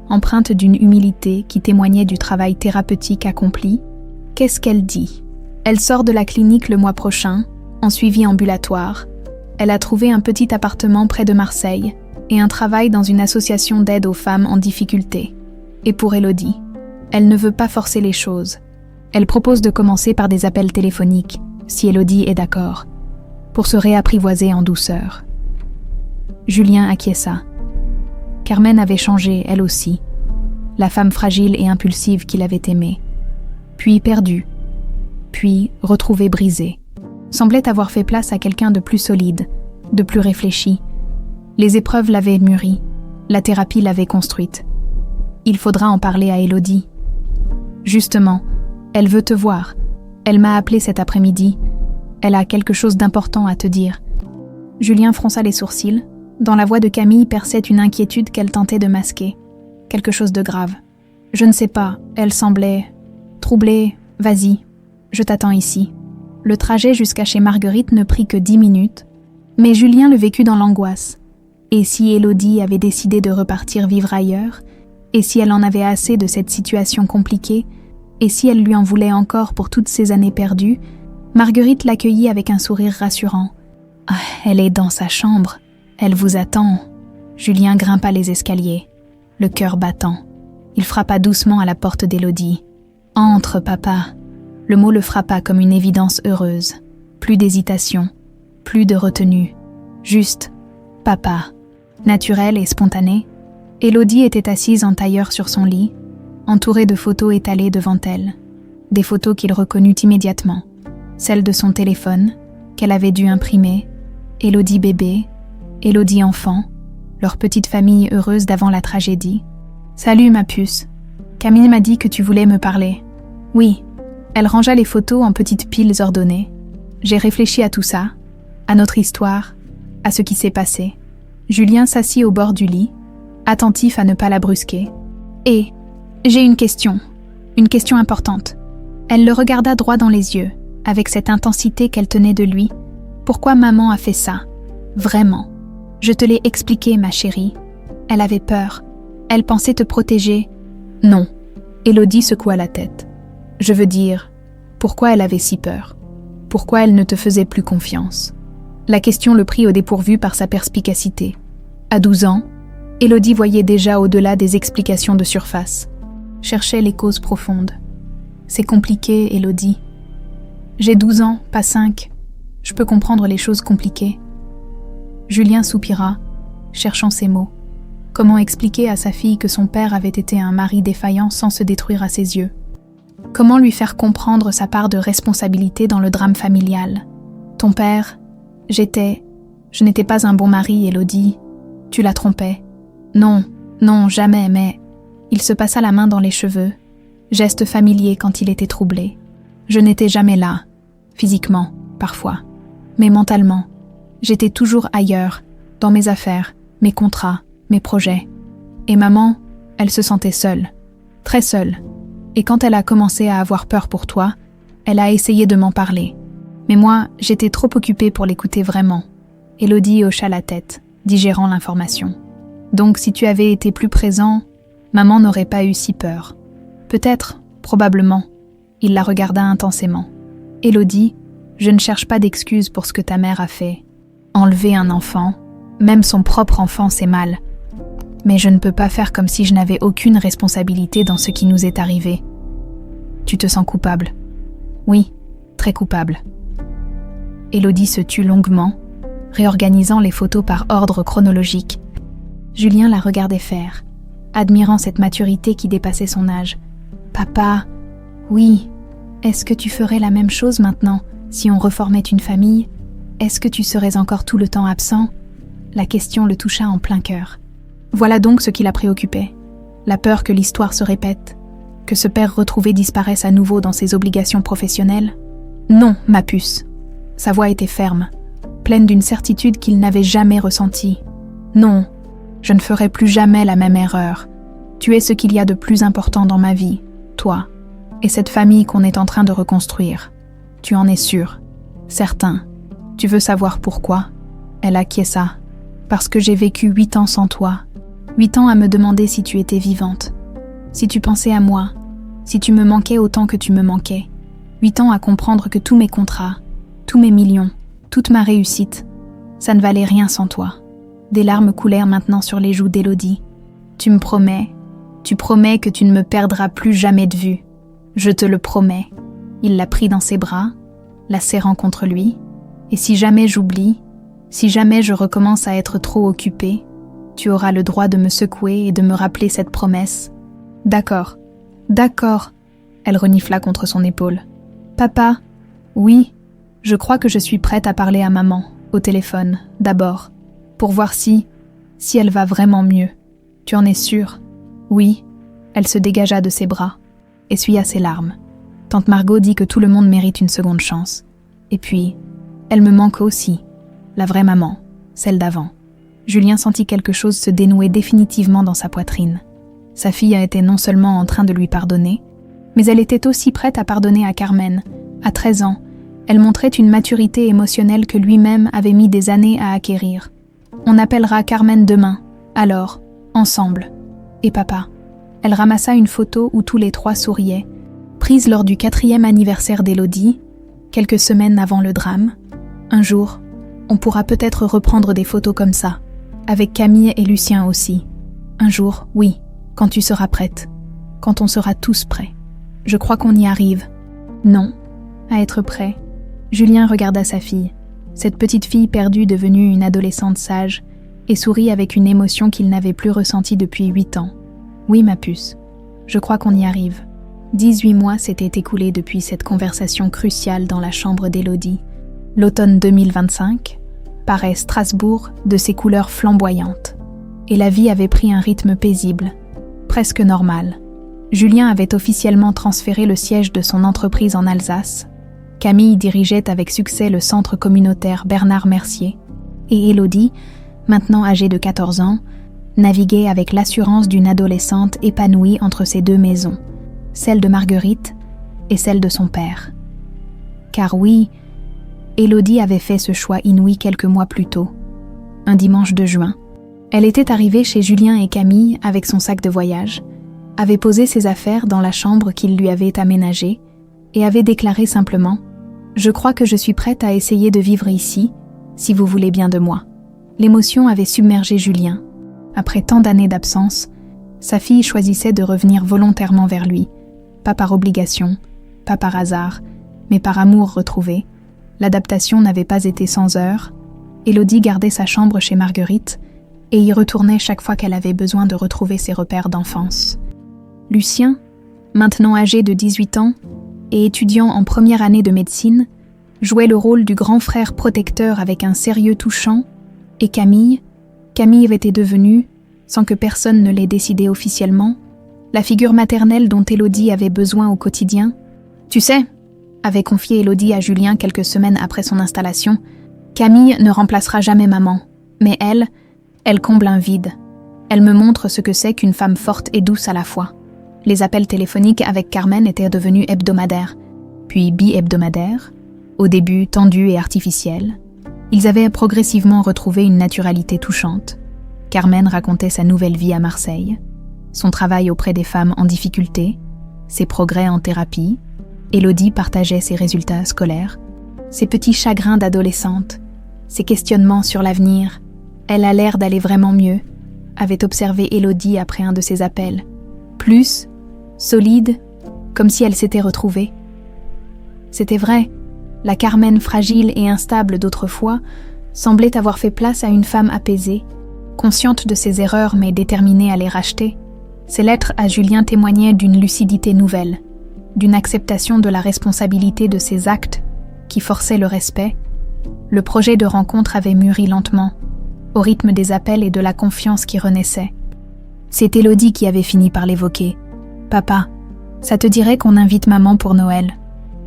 empreinte d'une humilité qui témoignait du travail thérapeutique accompli. Qu'est-ce qu'elle dit ? Elle sort de la clinique le mois prochain, en suivi ambulatoire. Elle a trouvé un petit appartement près de Marseille et un travail dans une association d'aide aux femmes en difficulté. Et pour Élodie, elle ne veut pas forcer les choses. Elle propose de commencer par des appels téléphoniques, si Élodie est d'accord, pour se réapprivoiser en douceur. Julien acquiesça. Carmen avait changé, elle aussi, la femme fragile et impulsive qu'il avait aimée, puis perdue, puis retrouvée brisée, semblait avoir fait place à quelqu'un de plus solide, de plus réfléchi. Les épreuves l'avaient mûrie, la thérapie l'avait construite. Il faudra en parler à Élodie. Justement, elle veut te voir. Elle m'a appelé cet après-midi. Elle a quelque chose d'important à te dire. Julien fronça les sourcils. Dans la voix de Camille perçait une inquiétude qu'elle tentait de masquer. Quelque chose de grave. Je ne sais pas, elle semblait troublée. Vas-y, je t'attends ici. Le trajet jusqu'à chez Marguerite ne prit que 10 minutes, mais Julien le vécut dans l'angoisse. Et si Élodie avait décidé de repartir vivre ailleurs, et si elle en avait assez de cette situation compliquée, et si elle lui en voulait encore pour toutes ces années perdues, Marguerite l'accueillit avec un sourire rassurant. « Ah, elle est dans sa chambre. Elle vous attend. » Julien grimpa les escaliers, le cœur battant. Il frappa doucement à la porte d'Élodie. « Entre, papa !» Le mot le frappa comme une évidence heureuse. Plus d'hésitation, plus de retenue. Juste « papa !» Naturelle et spontanée, Élodie était assise en tailleur sur son lit, entourée de photos étalées devant elle. Des photos qu'il reconnut immédiatement. Celles de son téléphone, qu'elle avait dû imprimer, Élodie bébé, Élodie enfant, leur petite famille heureuse d'avant la tragédie. « Salut ma puce !» Camille m'a dit que tu voulais me parler. Oui. Elle rangea les photos en petites piles ordonnées. J'ai réfléchi à tout ça, à notre histoire, à ce qui s'est passé. Julien s'assit au bord du lit, attentif à ne pas la brusquer. Et j'ai une question importante. Elle le regarda droit dans les yeux, avec cette intensité qu'elle tenait de lui. Pourquoi maman a fait ça? Vraiment. Je te l'ai expliqué, ma chérie. Elle avait peur. Elle pensait te protéger. Non. Élodie secoua la tête. Je veux dire, pourquoi elle avait si peur? Pourquoi elle ne te faisait plus confiance? La question le prit au dépourvu par sa perspicacité. À 12 ans, Élodie voyait déjà au-delà des explications de surface. Cherchait les causes profondes. C'est compliqué, Élodie. J'ai 12 ans, pas 5. Je peux comprendre les choses compliquées. Julien soupira, cherchant ses mots. Comment expliquer à sa fille que son père avait été un mari défaillant sans se détruire à ses yeux? Comment lui faire comprendre sa part de responsabilité dans le drame familial? Ton père, je n'étais pas un bon mari, Élodie. Tu la trompais. Non, jamais, mais... Il se passa la main dans les cheveux, geste familier quand il était troublé. Je n'étais jamais là, physiquement, parfois, mais mentalement. J'étais toujours ailleurs, dans mes affaires, mes contrats, mes projets. Et maman, elle se sentait seule, très seule. Et quand elle a commencé à avoir peur pour toi, elle a essayé de m'en parler. Mais moi, j'étais trop occupée pour l'écouter vraiment. Élodie hocha la tête, digérant l'information. Donc si tu avais été plus présent, maman n'aurait pas eu si peur. Peut-être, probablement. Il la regarda intensément. Élodie, je ne cherche pas d'excuses pour ce que ta mère a fait. Enlever un enfant, même son propre enfant, c'est mal. Mais je ne peux pas faire comme si je n'avais aucune responsabilité dans ce qui nous est arrivé. Tu te sens coupable? Oui, très coupable. Élodie se tut longuement, réorganisant les photos par ordre chronologique. Julien la regardait faire, admirant cette maturité qui dépassait son âge. Papa, oui, est-ce que tu ferais la même chose maintenant si on reformait une famille? Est-ce que tu serais encore tout le temps absent? La question le toucha en plein cœur. Voilà donc ce qui la préoccupait. La peur que l'histoire se répète, que ce père retrouvé disparaisse à nouveau dans ses obligations professionnelles. Non, ma puce. Sa voix était ferme, pleine d'une certitude qu'il n'avait jamais ressentie. Non, je ne ferai plus jamais la même erreur. Tu es ce qu'il y a de plus important dans ma vie, toi, et cette famille qu'on est en train de reconstruire. Tu en es sûr, certain. Tu veux savoir pourquoi? Elle acquiesça. Parce que j'ai vécu 8 ans sans toi. 8 ans à me demander si tu étais vivante. Si tu pensais à moi. Si tu me manquais autant que tu me manquais. 8 ans à comprendre que tous mes contrats, tous mes millions, toute ma réussite, ça ne valait rien sans toi. Des larmes coulèrent maintenant sur les joues d'Élodie. Tu promets que tu ne me perdras plus jamais de vue. Je te le promets. Il la prit dans ses bras, la serrant contre lui. Et si jamais j'oublie, si jamais je recommence à être trop occupée, tu auras le droit de me secouer et de me rappeler cette promesse. D'accord, elle renifla contre son épaule. Papa, oui, je crois que je suis prête à parler à maman, au téléphone, d'abord, pour voir si elle va vraiment mieux. Tu en es sûre? Oui, elle se dégagea de ses bras, essuya ses larmes. Tante Margot dit que tout le monde mérite une seconde chance. Et puis, elle me manque aussi, la vraie maman, celle d'avant. Julien sentit quelque chose se dénouer définitivement dans sa poitrine. Sa fille était non seulement en train de lui pardonner, mais elle était aussi prête à pardonner à Carmen. À 13 ans, elle montrait une maturité émotionnelle que lui-même avait mis des années à acquérir. On appellera Carmen demain, alors, ensemble. Et papa. Elle ramassa une photo où tous les trois souriaient, prise lors du 4e anniversaire d'Élodie, quelques semaines avant le drame. Un jour, on pourra peut-être reprendre des photos comme ça, avec Camille et Lucien aussi. Un jour, oui, quand tu seras prête, quand on sera tous prêts. Je crois qu'on y arrive. Non, à être prêt. Julien regarda sa fille, cette petite fille perdue devenue une adolescente sage, et sourit avec une émotion qu'il n'avait plus ressentie depuis 8 ans. Oui, ma puce, je crois qu'on y arrive. 18 mois s'étaient écoulés depuis cette conversation cruciale dans la chambre d'Élodie. L'automne 2025 paraît Strasbourg de ses couleurs flamboyantes. Et la vie avait pris un rythme paisible, presque normal. Julien avait officiellement transféré le siège de son entreprise en Alsace. Camille dirigeait avec succès le centre communautaire Bernard Mercier. Et Élodie, maintenant âgée de 14 ans, naviguait avec l'assurance d'une adolescente épanouie entre ces deux maisons, celle de Marguerite et celle de son père. Car oui, Élodie avait fait ce choix inouï quelques mois plus tôt, un dimanche de juin. Elle était arrivée chez Julien et Camille avec son sac de voyage, avait posé ses affaires dans la chambre qu'ils lui avaient aménagée et avait déclaré simplement « Je crois que je suis prête à essayer de vivre ici, si vous voulez bien de moi ». L'émotion avait submergé Julien. Après tant d'années d'absence, sa fille choisissait de revenir volontairement vers lui, pas par obligation, pas par hasard, mais par amour retrouvé. L'adaptation n'avait pas été sans heurts. Élodie gardait sa chambre chez Marguerite et y retournait chaque fois qu'elle avait besoin de retrouver ses repères d'enfance. Lucien, maintenant âgé de 18 ans et étudiant en première année de médecine, jouait le rôle du grand frère protecteur avec un sérieux touchant, et Camille était devenue, sans que personne ne l'ait décidé officiellement, la figure maternelle dont Élodie avait besoin au quotidien. « Tu sais », avait confié Élodie à Julien quelques semaines après son installation, « Camille ne remplacera jamais maman, mais elle comble un vide. Elle me montre ce que c'est qu'une femme forte et douce à la fois. » Les appels téléphoniques avec Carmen étaient devenus hebdomadaires, puis bi-hebdomadaires, au début tendus et artificiels. Ils avaient progressivement retrouvé une naturalité touchante. Carmen racontait sa nouvelle vie à Marseille, son travail auprès des femmes en difficulté, ses progrès en thérapie. Élodie partageait ses résultats scolaires, ses petits chagrins d'adolescente, ses questionnements sur l'avenir. Elle a l'air d'aller vraiment mieux, avait observé Élodie après un de ses appels. Plus, solide, comme si elle s'était retrouvée. C'était vrai, la Carmen fragile et instable d'autrefois semblait avoir fait place à une femme apaisée, consciente de ses erreurs mais déterminée à les racheter. Ses lettres à Julien témoignaient d'une lucidité nouvelle, d'une acceptation de la responsabilité de ses actes qui forçait le respect. Le projet de rencontre avait mûri lentement, au rythme des appels et de la confiance qui renaissait. C'est Élodie qui avait fini par l'évoquer. « Papa, ça te dirait qu'on invite maman pour Noël ?»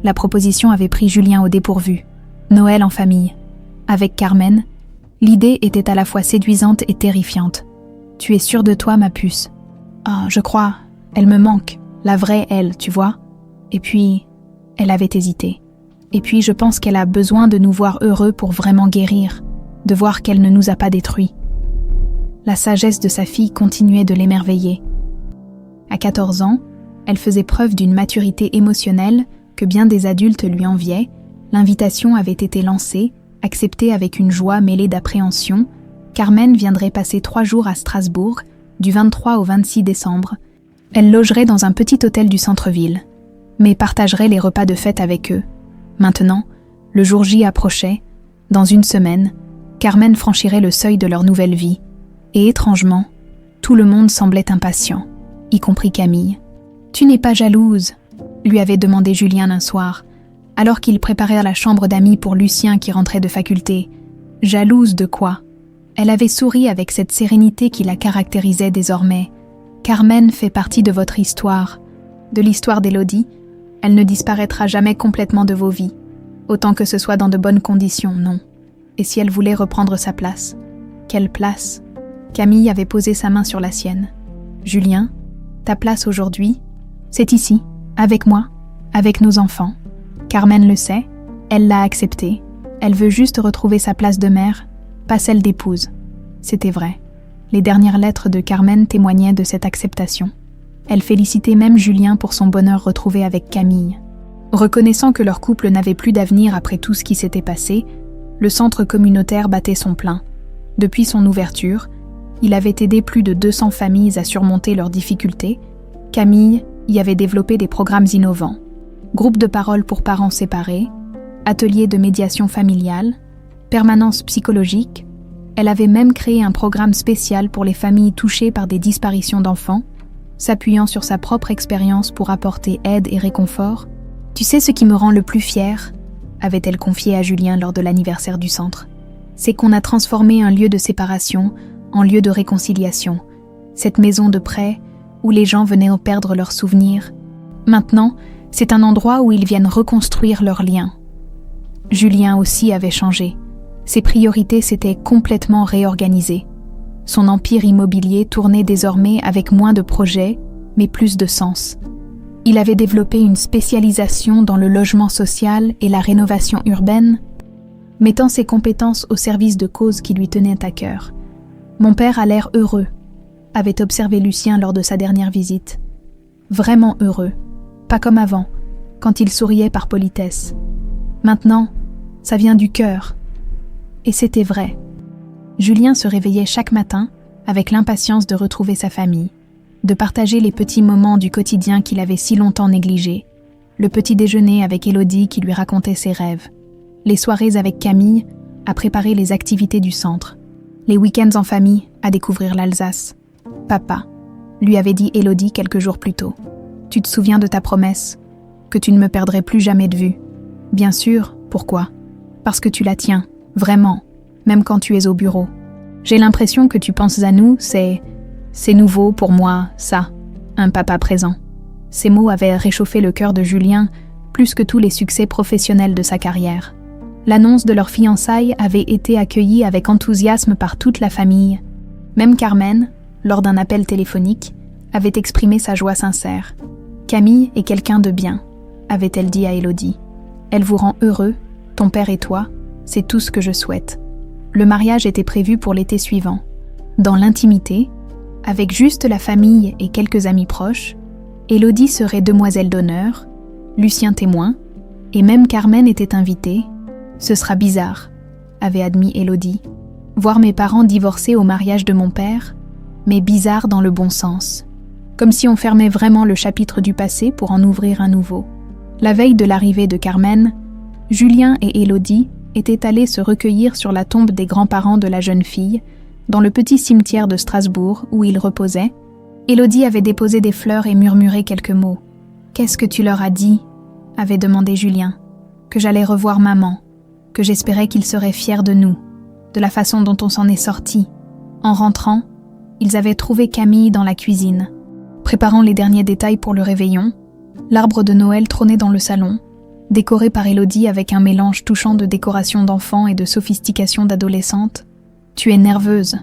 La proposition avait pris Julien au dépourvu. Noël en famille. Avec Carmen, l'idée était à la fois séduisante et terrifiante. « Tu es sûre de toi, ma puce ?»« Ah, je crois, elle me manque, la vraie elle, tu vois ?» Et puis, elle avait hésité. « Et puis, je pense qu'elle a besoin de nous voir heureux pour vraiment guérir, de voir qu'elle ne nous a pas détruits. » La sagesse de sa fille continuait de l'émerveiller. À 14 ans, elle faisait preuve d'une maturité émotionnelle que bien des adultes lui enviaient. L'invitation avait été lancée, acceptée avec une joie mêlée d'appréhension. Carmen viendrait passer 3 jours à Strasbourg, du 23 au 26 décembre. Elle logerait dans un petit hôtel du centre-ville, mais partagerait les repas de fête avec eux. Maintenant, le jour J approchait. Dans une semaine, Carmen franchirait le seuil de leur nouvelle vie. Et étrangement, tout le monde semblait impatient, y compris Camille. « Tu n'es pas jalouse ?» lui avait demandé Julien un soir, alors qu'il préparait la chambre d'amis pour Lucien qui rentrait de faculté. « Jalouse de quoi ?» Elle avait souri avec cette sérénité qui la caractérisait désormais. « Carmen fait partie de votre histoire, de l'histoire d'Élodie. Elle ne disparaîtra jamais complètement de vos vies, autant que ce soit dans de bonnes conditions, non. Et si elle voulait reprendre sa place ? Quelle place ? » Camille avait posé sa main sur la sienne. « Julien, ta place aujourd'hui, c'est ici, avec moi, avec nos enfants. Carmen le sait, elle l'a accepté. Elle veut juste retrouver sa place de mère, pas celle d'épouse. » C'était vrai. Les dernières lettres de Carmen témoignaient de cette acceptation. Elle félicitait même Julien pour son bonheur retrouvé avec Camille. Reconnaissant que leur couple n'avait plus d'avenir après tout ce qui s'était passé, le centre communautaire battait son plein. Depuis son ouverture, il avait aidé plus de 200 familles à surmonter leurs difficultés. Camille y avait développé des programmes innovants. Groupes de parole pour parents séparés, ateliers de médiation familiale, permanence psychologique. Elle avait même créé un programme spécial pour les familles touchées par des disparitions d'enfants, s'appuyant sur sa propre expérience pour apporter aide et réconfort. « Tu sais ce qui me rend le plus fière ?» avait-elle confié à Julien lors de l'anniversaire du centre. « C'est qu'on a transformé un lieu de séparation en lieu de réconciliation. Cette maison de prêt où les gens venaient en perdre leurs souvenirs. Maintenant, c'est un endroit où ils viennent reconstruire leurs liens. Julien aussi avait changé. Ses priorités s'étaient complètement réorganisées. Son empire immobilier tournait désormais avec moins de projets, mais plus de sens. Il avait développé une spécialisation dans le logement social et la rénovation urbaine, mettant ses compétences au service de causes qui lui tenaient à cœur. Mon père a l'air heureux, avait observé Lucien lors de sa dernière visite. Vraiment heureux, pas comme avant, quand il souriait par politesse. Maintenant, ça vient du cœur. Et c'était vrai. Julien se réveillait chaque matin avec l'impatience de retrouver sa famille, de partager les petits moments du quotidien qu'il avait si longtemps négligés, le petit déjeuner avec Élodie qui lui racontait ses rêves, les soirées avec Camille à préparer les activités du centre, les week-ends en famille à découvrir l'Alsace. Papa, lui avait dit Élodie quelques jours plus tôt. Tu te souviens de ta promesse, que tu ne me perdrais plus jamais de vue. Bien sûr, pourquoi ? Parce que tu la tiens, vraiment, même quand tu es au bureau. J'ai l'impression que tu penses à nous, c'est nouveau pour moi, ça, un papa présent. Ces mots avaient réchauffé le cœur de Julien plus que tous les succès professionnels de sa carrière. L'annonce de leur fiançailles avait été accueillie avec enthousiasme par toute la famille. Même Carmen, lors d'un appel téléphonique, avait exprimé sa joie sincère. « Camille est quelqu'un de bien », avait-elle dit à Élodie. « Elle vous rend heureux, ton père et toi, c'est tout ce que je souhaite. » Le mariage était prévu pour l'été suivant. Dans l'intimité, avec juste la famille et quelques amis proches, Élodie serait demoiselle d'honneur, Lucien témoin, et même Carmen était invitée. « Ce sera bizarre », avait admis Élodie. « Voir mes parents divorcer au mariage de mon père, mais bizarre dans le bon sens. Comme si on fermait vraiment le chapitre du passé pour en ouvrir un nouveau. » La veille de l'arrivée de Carmen, Julien et Élodie étaient allés se recueillir sur la tombe des grands-parents de la jeune fille, dans le petit cimetière de Strasbourg où ils reposaient. Élodie avait déposé des fleurs et murmuré quelques mots. « Qu'est-ce que tu leur as dit ?» avait demandé Julien. « Que j'allais revoir maman, que j'espérais qu'ils seraient fiers de nous, de la façon dont on s'en est sortis. » En rentrant, ils avaient trouvé Camille dans la cuisine. Préparant les derniers détails pour le réveillon, l'arbre de Noël trônait dans le salon, décoré par Élodie avec un mélange touchant de décoration d'enfants et de sophistication d'adolescente. « Tu es nerveuse ?»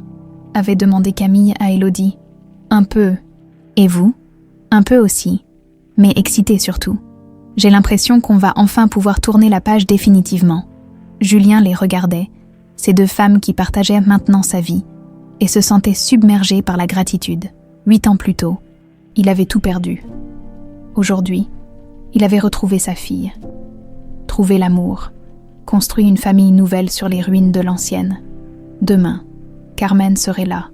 avait demandé Camille à Élodie. « Un peu. Et vous ?»« Un peu aussi, mais excitée surtout. J'ai l'impression qu'on va enfin pouvoir tourner la page définitivement. » Julien les regardait, ces deux femmes qui partageaient maintenant sa vie, et se sentait submergé par la gratitude. 8 ans plus tôt, il avait tout perdu. Aujourd'hui, il avait retrouvé sa fille, trouvé l'amour, construit une famille nouvelle sur les ruines de l'ancienne. Demain, Carmen serait là,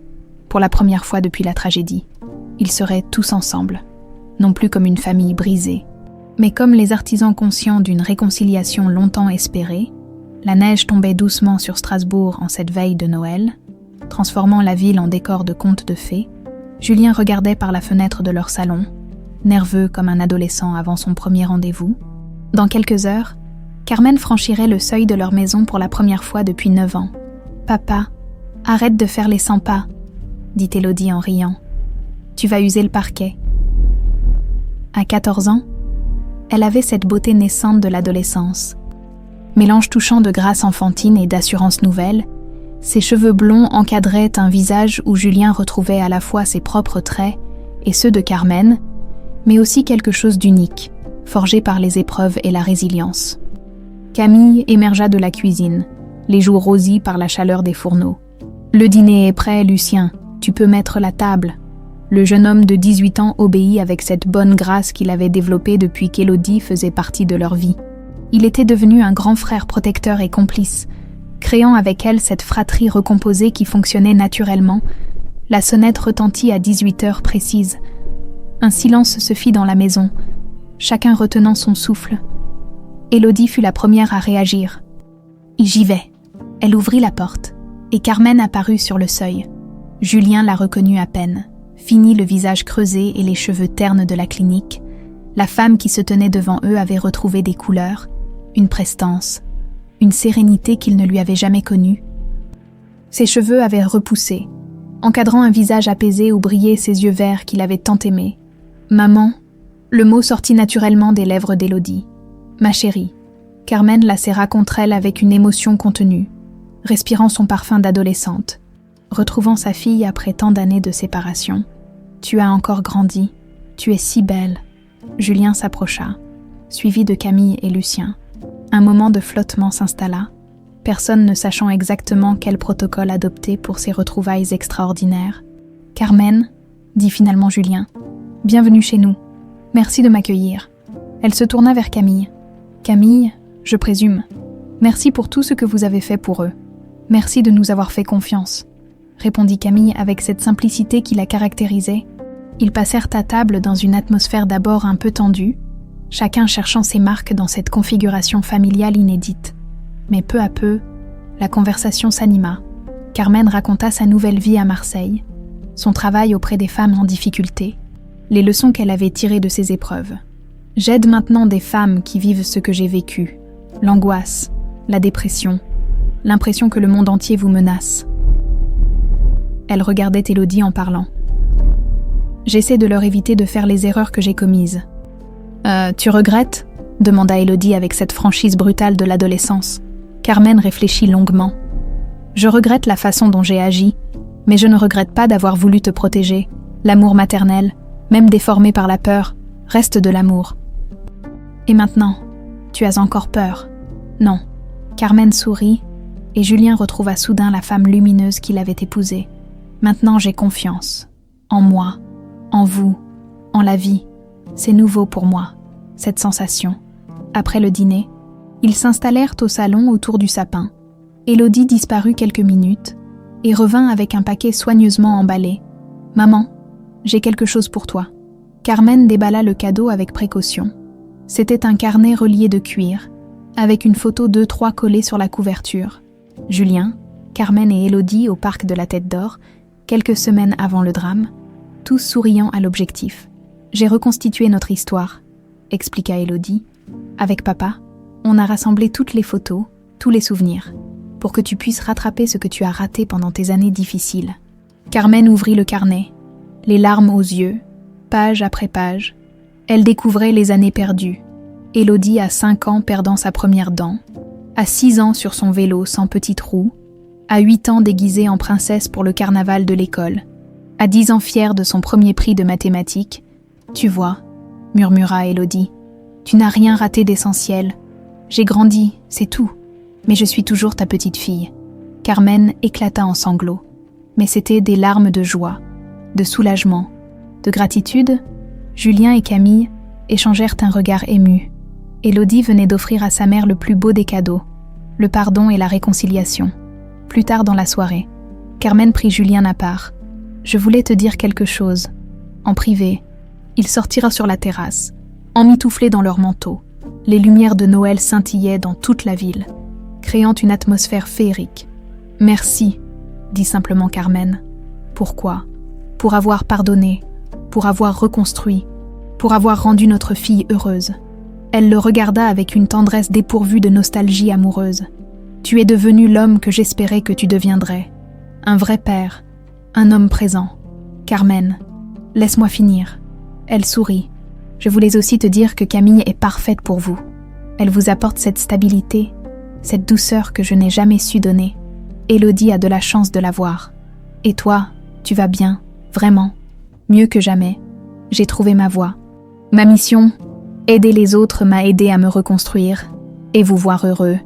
pour la première fois depuis la tragédie. Ils seraient tous ensemble, non plus comme une famille brisée, mais comme les artisans conscients d'une réconciliation longtemps espérée. La neige tombait doucement sur Strasbourg en cette veille de Noël, transformant la ville en décor de contes de fées. Julien regardait par la fenêtre de leur salon, nerveux comme un adolescent avant son premier rendez-vous. Dans quelques heures, Carmen franchirait le seuil de leur maison pour la première fois depuis 9 ans. « Papa, arrête de faire les 100 pas, » dit Élodie en riant. « Tu vas user le parquet. » À 14 ans, elle avait cette beauté naissante de l'adolescence. Mélange touchant de grâce enfantine et d'assurance nouvelle, ses cheveux blonds encadraient un visage où Julien retrouvait à la fois ses propres traits et ceux de Carmen, mais aussi quelque chose d'unique, forgé par les épreuves et la résilience. Camille émergea de la cuisine, les joues rosies par la chaleur des fourneaux. « Le dîner est prêt, Lucien, tu peux mettre la table. » Le jeune homme de 18 ans obéit avec cette bonne grâce qu'il avait développée depuis qu'Élodie faisait partie de leur vie. Il était devenu un grand frère protecteur et complice, créant avec elle cette fratrie recomposée qui fonctionnait naturellement. La sonnette retentit à 18 heures précises. Un silence se fit dans la maison, chacun retenant son souffle. Élodie fut la première à réagir. « J'y vais !» Elle ouvrit la porte, et Carmen apparut sur le seuil. Julien la reconnut à peine, fini le visage creusé et les cheveux ternes de la clinique. La femme qui se tenait devant eux avait retrouvé des couleurs, une prestance, une sérénité qu'il ne lui avait jamais connue. Ses cheveux avaient repoussé, encadrant un visage apaisé où brillaient ses yeux verts qu'il avait tant aimés. « Maman », le mot sortit naturellement des lèvres d'Élodie. « Ma chérie ». Carmen la serra contre elle avec une émotion contenue, respirant son parfum d'adolescente, retrouvant sa fille après tant d'années de séparation. « Tu as encore grandi, tu es si belle ». Julien s'approcha, suivi de Camille et Lucien. Un moment de flottement s'installa, personne ne sachant exactement quel protocole adopter pour ces retrouvailles extraordinaires. « Carmen », dit finalement Julien, « bienvenue chez nous. Merci de m'accueillir. » Elle se tourna vers Camille. « Camille, je présume. Merci pour tout ce que vous avez fait pour eux. Merci de nous avoir fait confiance. » répondit Camille avec cette simplicité qui la caractérisait. Ils passèrent à table dans une atmosphère d'abord un peu tendue, chacun cherchant ses marques dans cette configuration familiale inédite. Mais peu à peu, la conversation s'anima. Carmen raconta sa nouvelle vie à Marseille, son travail auprès des femmes en difficulté, les leçons qu'elle avait tirées de ces épreuves. « J'aide maintenant des femmes qui vivent ce que j'ai vécu, l'angoisse, la dépression, l'impression que le monde entier vous menace. » Elle regardait Élodie en parlant. « J'essaie de leur éviter de faire les erreurs que j'ai commises. »« Tu regrettes ?» demanda Élodie avec cette franchise brutale de l'adolescence. Carmen réfléchit longuement. « Je regrette la façon dont j'ai agi, mais je ne regrette pas d'avoir voulu te protéger. L'amour maternel, même déformé par la peur, reste de l'amour. »« Et maintenant, tu as encore peur ?»« Non. » Carmen sourit, et Julien retrouva soudain la femme lumineuse qu'il avait épousée. « Maintenant j'ai confiance. En moi, en vous, en la vie. C'est nouveau pour moi, cette sensation. » Après le dîner, ils s'installèrent au salon autour du sapin. Élodie disparut quelques minutes et revint avec un paquet soigneusement emballé. « Maman, j'ai quelque chose pour toi. » Carmen déballa le cadeau avec précaution. C'était un carnet relié de cuir, avec une photo d'eux trois collée sur la couverture. Julien, Carmen et Élodie au parc de la Tête d'Or, quelques semaines avant le drame, tous souriant à l'objectif. « J'ai reconstitué notre histoire », expliqua Élodie. « Avec papa, on a rassemblé toutes les photos, tous les souvenirs, pour que tu puisses rattraper ce que tu as raté pendant tes années difficiles. » Carmen ouvrit le carnet, les larmes aux yeux, page après page. Elle découvrait les années perdues. Élodie à 5 ans perdant sa première dent, à 6 ans sur son vélo sans petite roue, à 8 ans déguisée en princesse pour le carnaval de l'école, à 10 ans fière de son premier prix de mathématiques. « Tu vois », murmura Élodie, « tu n'as rien raté d'essentiel. J'ai grandi, c'est tout, mais je suis toujours ta petite fille. » Carmen éclata en sanglots, mais c'était des larmes de joie, de soulagement, de gratitude. Julien et Camille échangèrent un regard ému. Élodie venait d'offrir à sa mère le plus beau des cadeaux, le pardon et la réconciliation. Plus tard dans la soirée, Carmen prit Julien à part. « Je voulais te dire quelque chose. » En privé, ils sortirent sur la terrasse, emmitouflés dans leurs manteaux. Les lumières de Noël scintillaient dans toute la ville, créant une atmosphère féerique. « Merci », dit simplement Carmen. « Pourquoi ? Pour avoir pardonné, pour avoir reconstruit, pour avoir rendu notre fille heureuse. » Elle le regarda avec une tendresse dépourvue de nostalgie amoureuse. « Tu es devenu l'homme que j'espérais que tu deviendrais. Un vrai père, un homme présent. Carmen, laisse-moi finir. » Elle sourit. « Je voulais aussi te dire que Camille est parfaite pour vous. Elle vous apporte cette stabilité, cette douceur que je n'ai jamais su donner. Élodie a de la chance de l'avoir. Et toi, tu vas bien, vraiment, mieux que jamais. J'ai trouvé ma voie. Ma mission, aider les autres m'a aidé à me reconstruire, et vous voir heureux,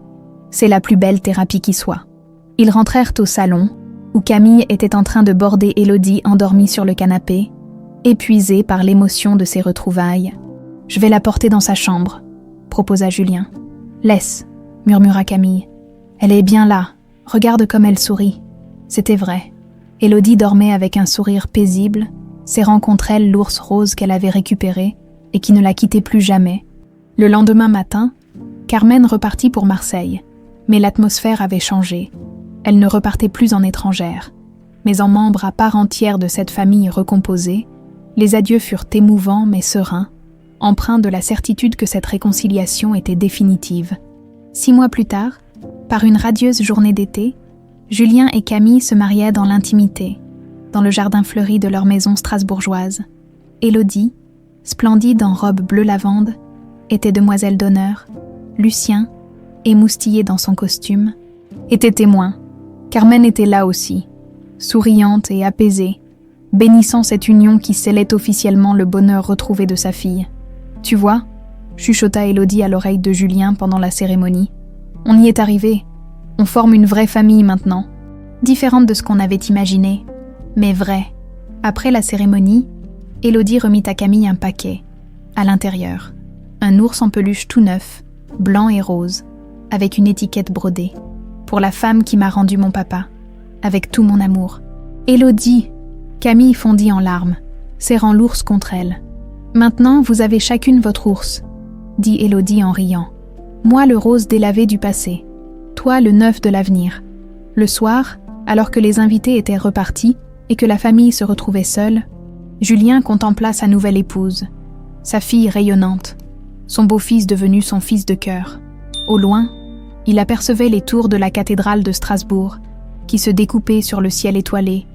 c'est la plus belle thérapie qui soit. » Ils rentrèrent au salon, où Camille était en train de border Élodie endormie sur le canapé, épuisée par l'émotion de ses retrouvailles. « Je vais la porter dans sa chambre », proposa Julien. « Laisse », murmura Camille. « Elle est bien là, regarde comme elle sourit. » C'était vrai. Élodie dormait avec un sourire paisible, serrant contre elle l'ours rose qu'elle avait récupéré et qui ne la quittait plus jamais. Le lendemain matin, Carmen repartit pour Marseille, mais l'atmosphère avait changé. Elle ne repartait plus en étrangère, mais en membre à part entière de cette famille recomposée. Les adieux furent émouvants mais sereins, empreints de la certitude que cette réconciliation était définitive. 6 mois plus tard, par une radieuse journée d'été, Julien et Camille se mariaient dans l'intimité. dans le jardin fleuri de leur maison strasbourgeoise. Élodie, splendide en robe bleu lavande, était demoiselle d'honneur. Lucien, émoustillé dans son costume, était témoin. Carmen était là aussi, souriante et apaisée, bénissant cette union qui scellait officiellement le bonheur retrouvé de sa fille. « Tu vois » chuchota Élodie à l'oreille de Julien pendant la cérémonie. « On y est arrivé. On forme une vraie famille maintenant. Différente de ce qu'on avait imaginé, mais vraie. » Après la cérémonie, Élodie remit à Camille un paquet. À l'intérieur, un ours en peluche tout neuf, blanc et rose, avec une étiquette brodée. « Pour la femme qui m'a rendu mon papa, avec tout mon amour. »« Élodie !» Camille fondit en larmes, serrant l'ours contre elle. « Maintenant, vous avez chacune votre ours, » dit Élodie en riant. « Moi le rose délavé du passé, toi le neuf de l'avenir. » Le soir, alors que les invités étaient repartis et que la famille se retrouvait seule, Julien contempla sa nouvelle épouse, sa fille rayonnante, son beau-fils devenu son fils de cœur. Au loin, il apercevait les tours de la cathédrale de Strasbourg, qui se découpaient sur le ciel étoilé.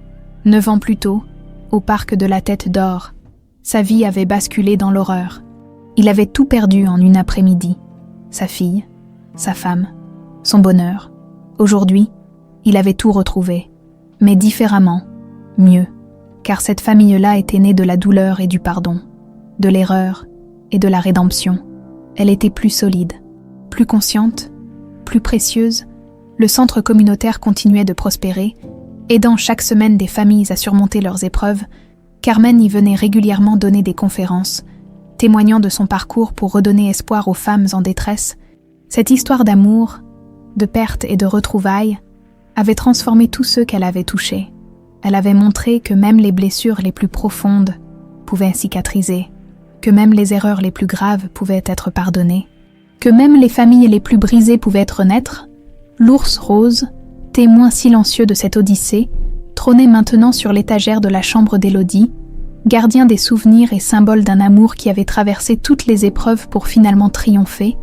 9 ans plus tôt, au parc de la Tête d'Or, sa vie avait basculé dans l'horreur. Il avait tout perdu en une après-midi. Sa fille, sa femme, son bonheur. Aujourd'hui, il avait tout retrouvé, mais différemment, mieux, car cette famille-là était née de la douleur et du pardon, de l'erreur et de la rédemption. Elle était plus solide, plus consciente, plus précieuse. Le centre communautaire continuait de prospérer, aidant chaque semaine des familles à surmonter leurs épreuves. Carmen y venait régulièrement donner des conférences, témoignant de son parcours pour redonner espoir aux femmes en détresse. Cette histoire d'amour, de perte et de retrouvailles avait transformé tous ceux qu'elle avait touchés. Elle avait montré que même les blessures les plus profondes pouvaient cicatriser, que même les erreurs les plus graves pouvaient être pardonnées, que même les familles les plus brisées pouvaient renaître. L'ours rose, témoin silencieux de cette odyssée, trônait maintenant sur l'étagère de la chambre d'Élodie, gardien des souvenirs et symbole d'un amour qui avait traversé toutes les épreuves pour finalement triompher.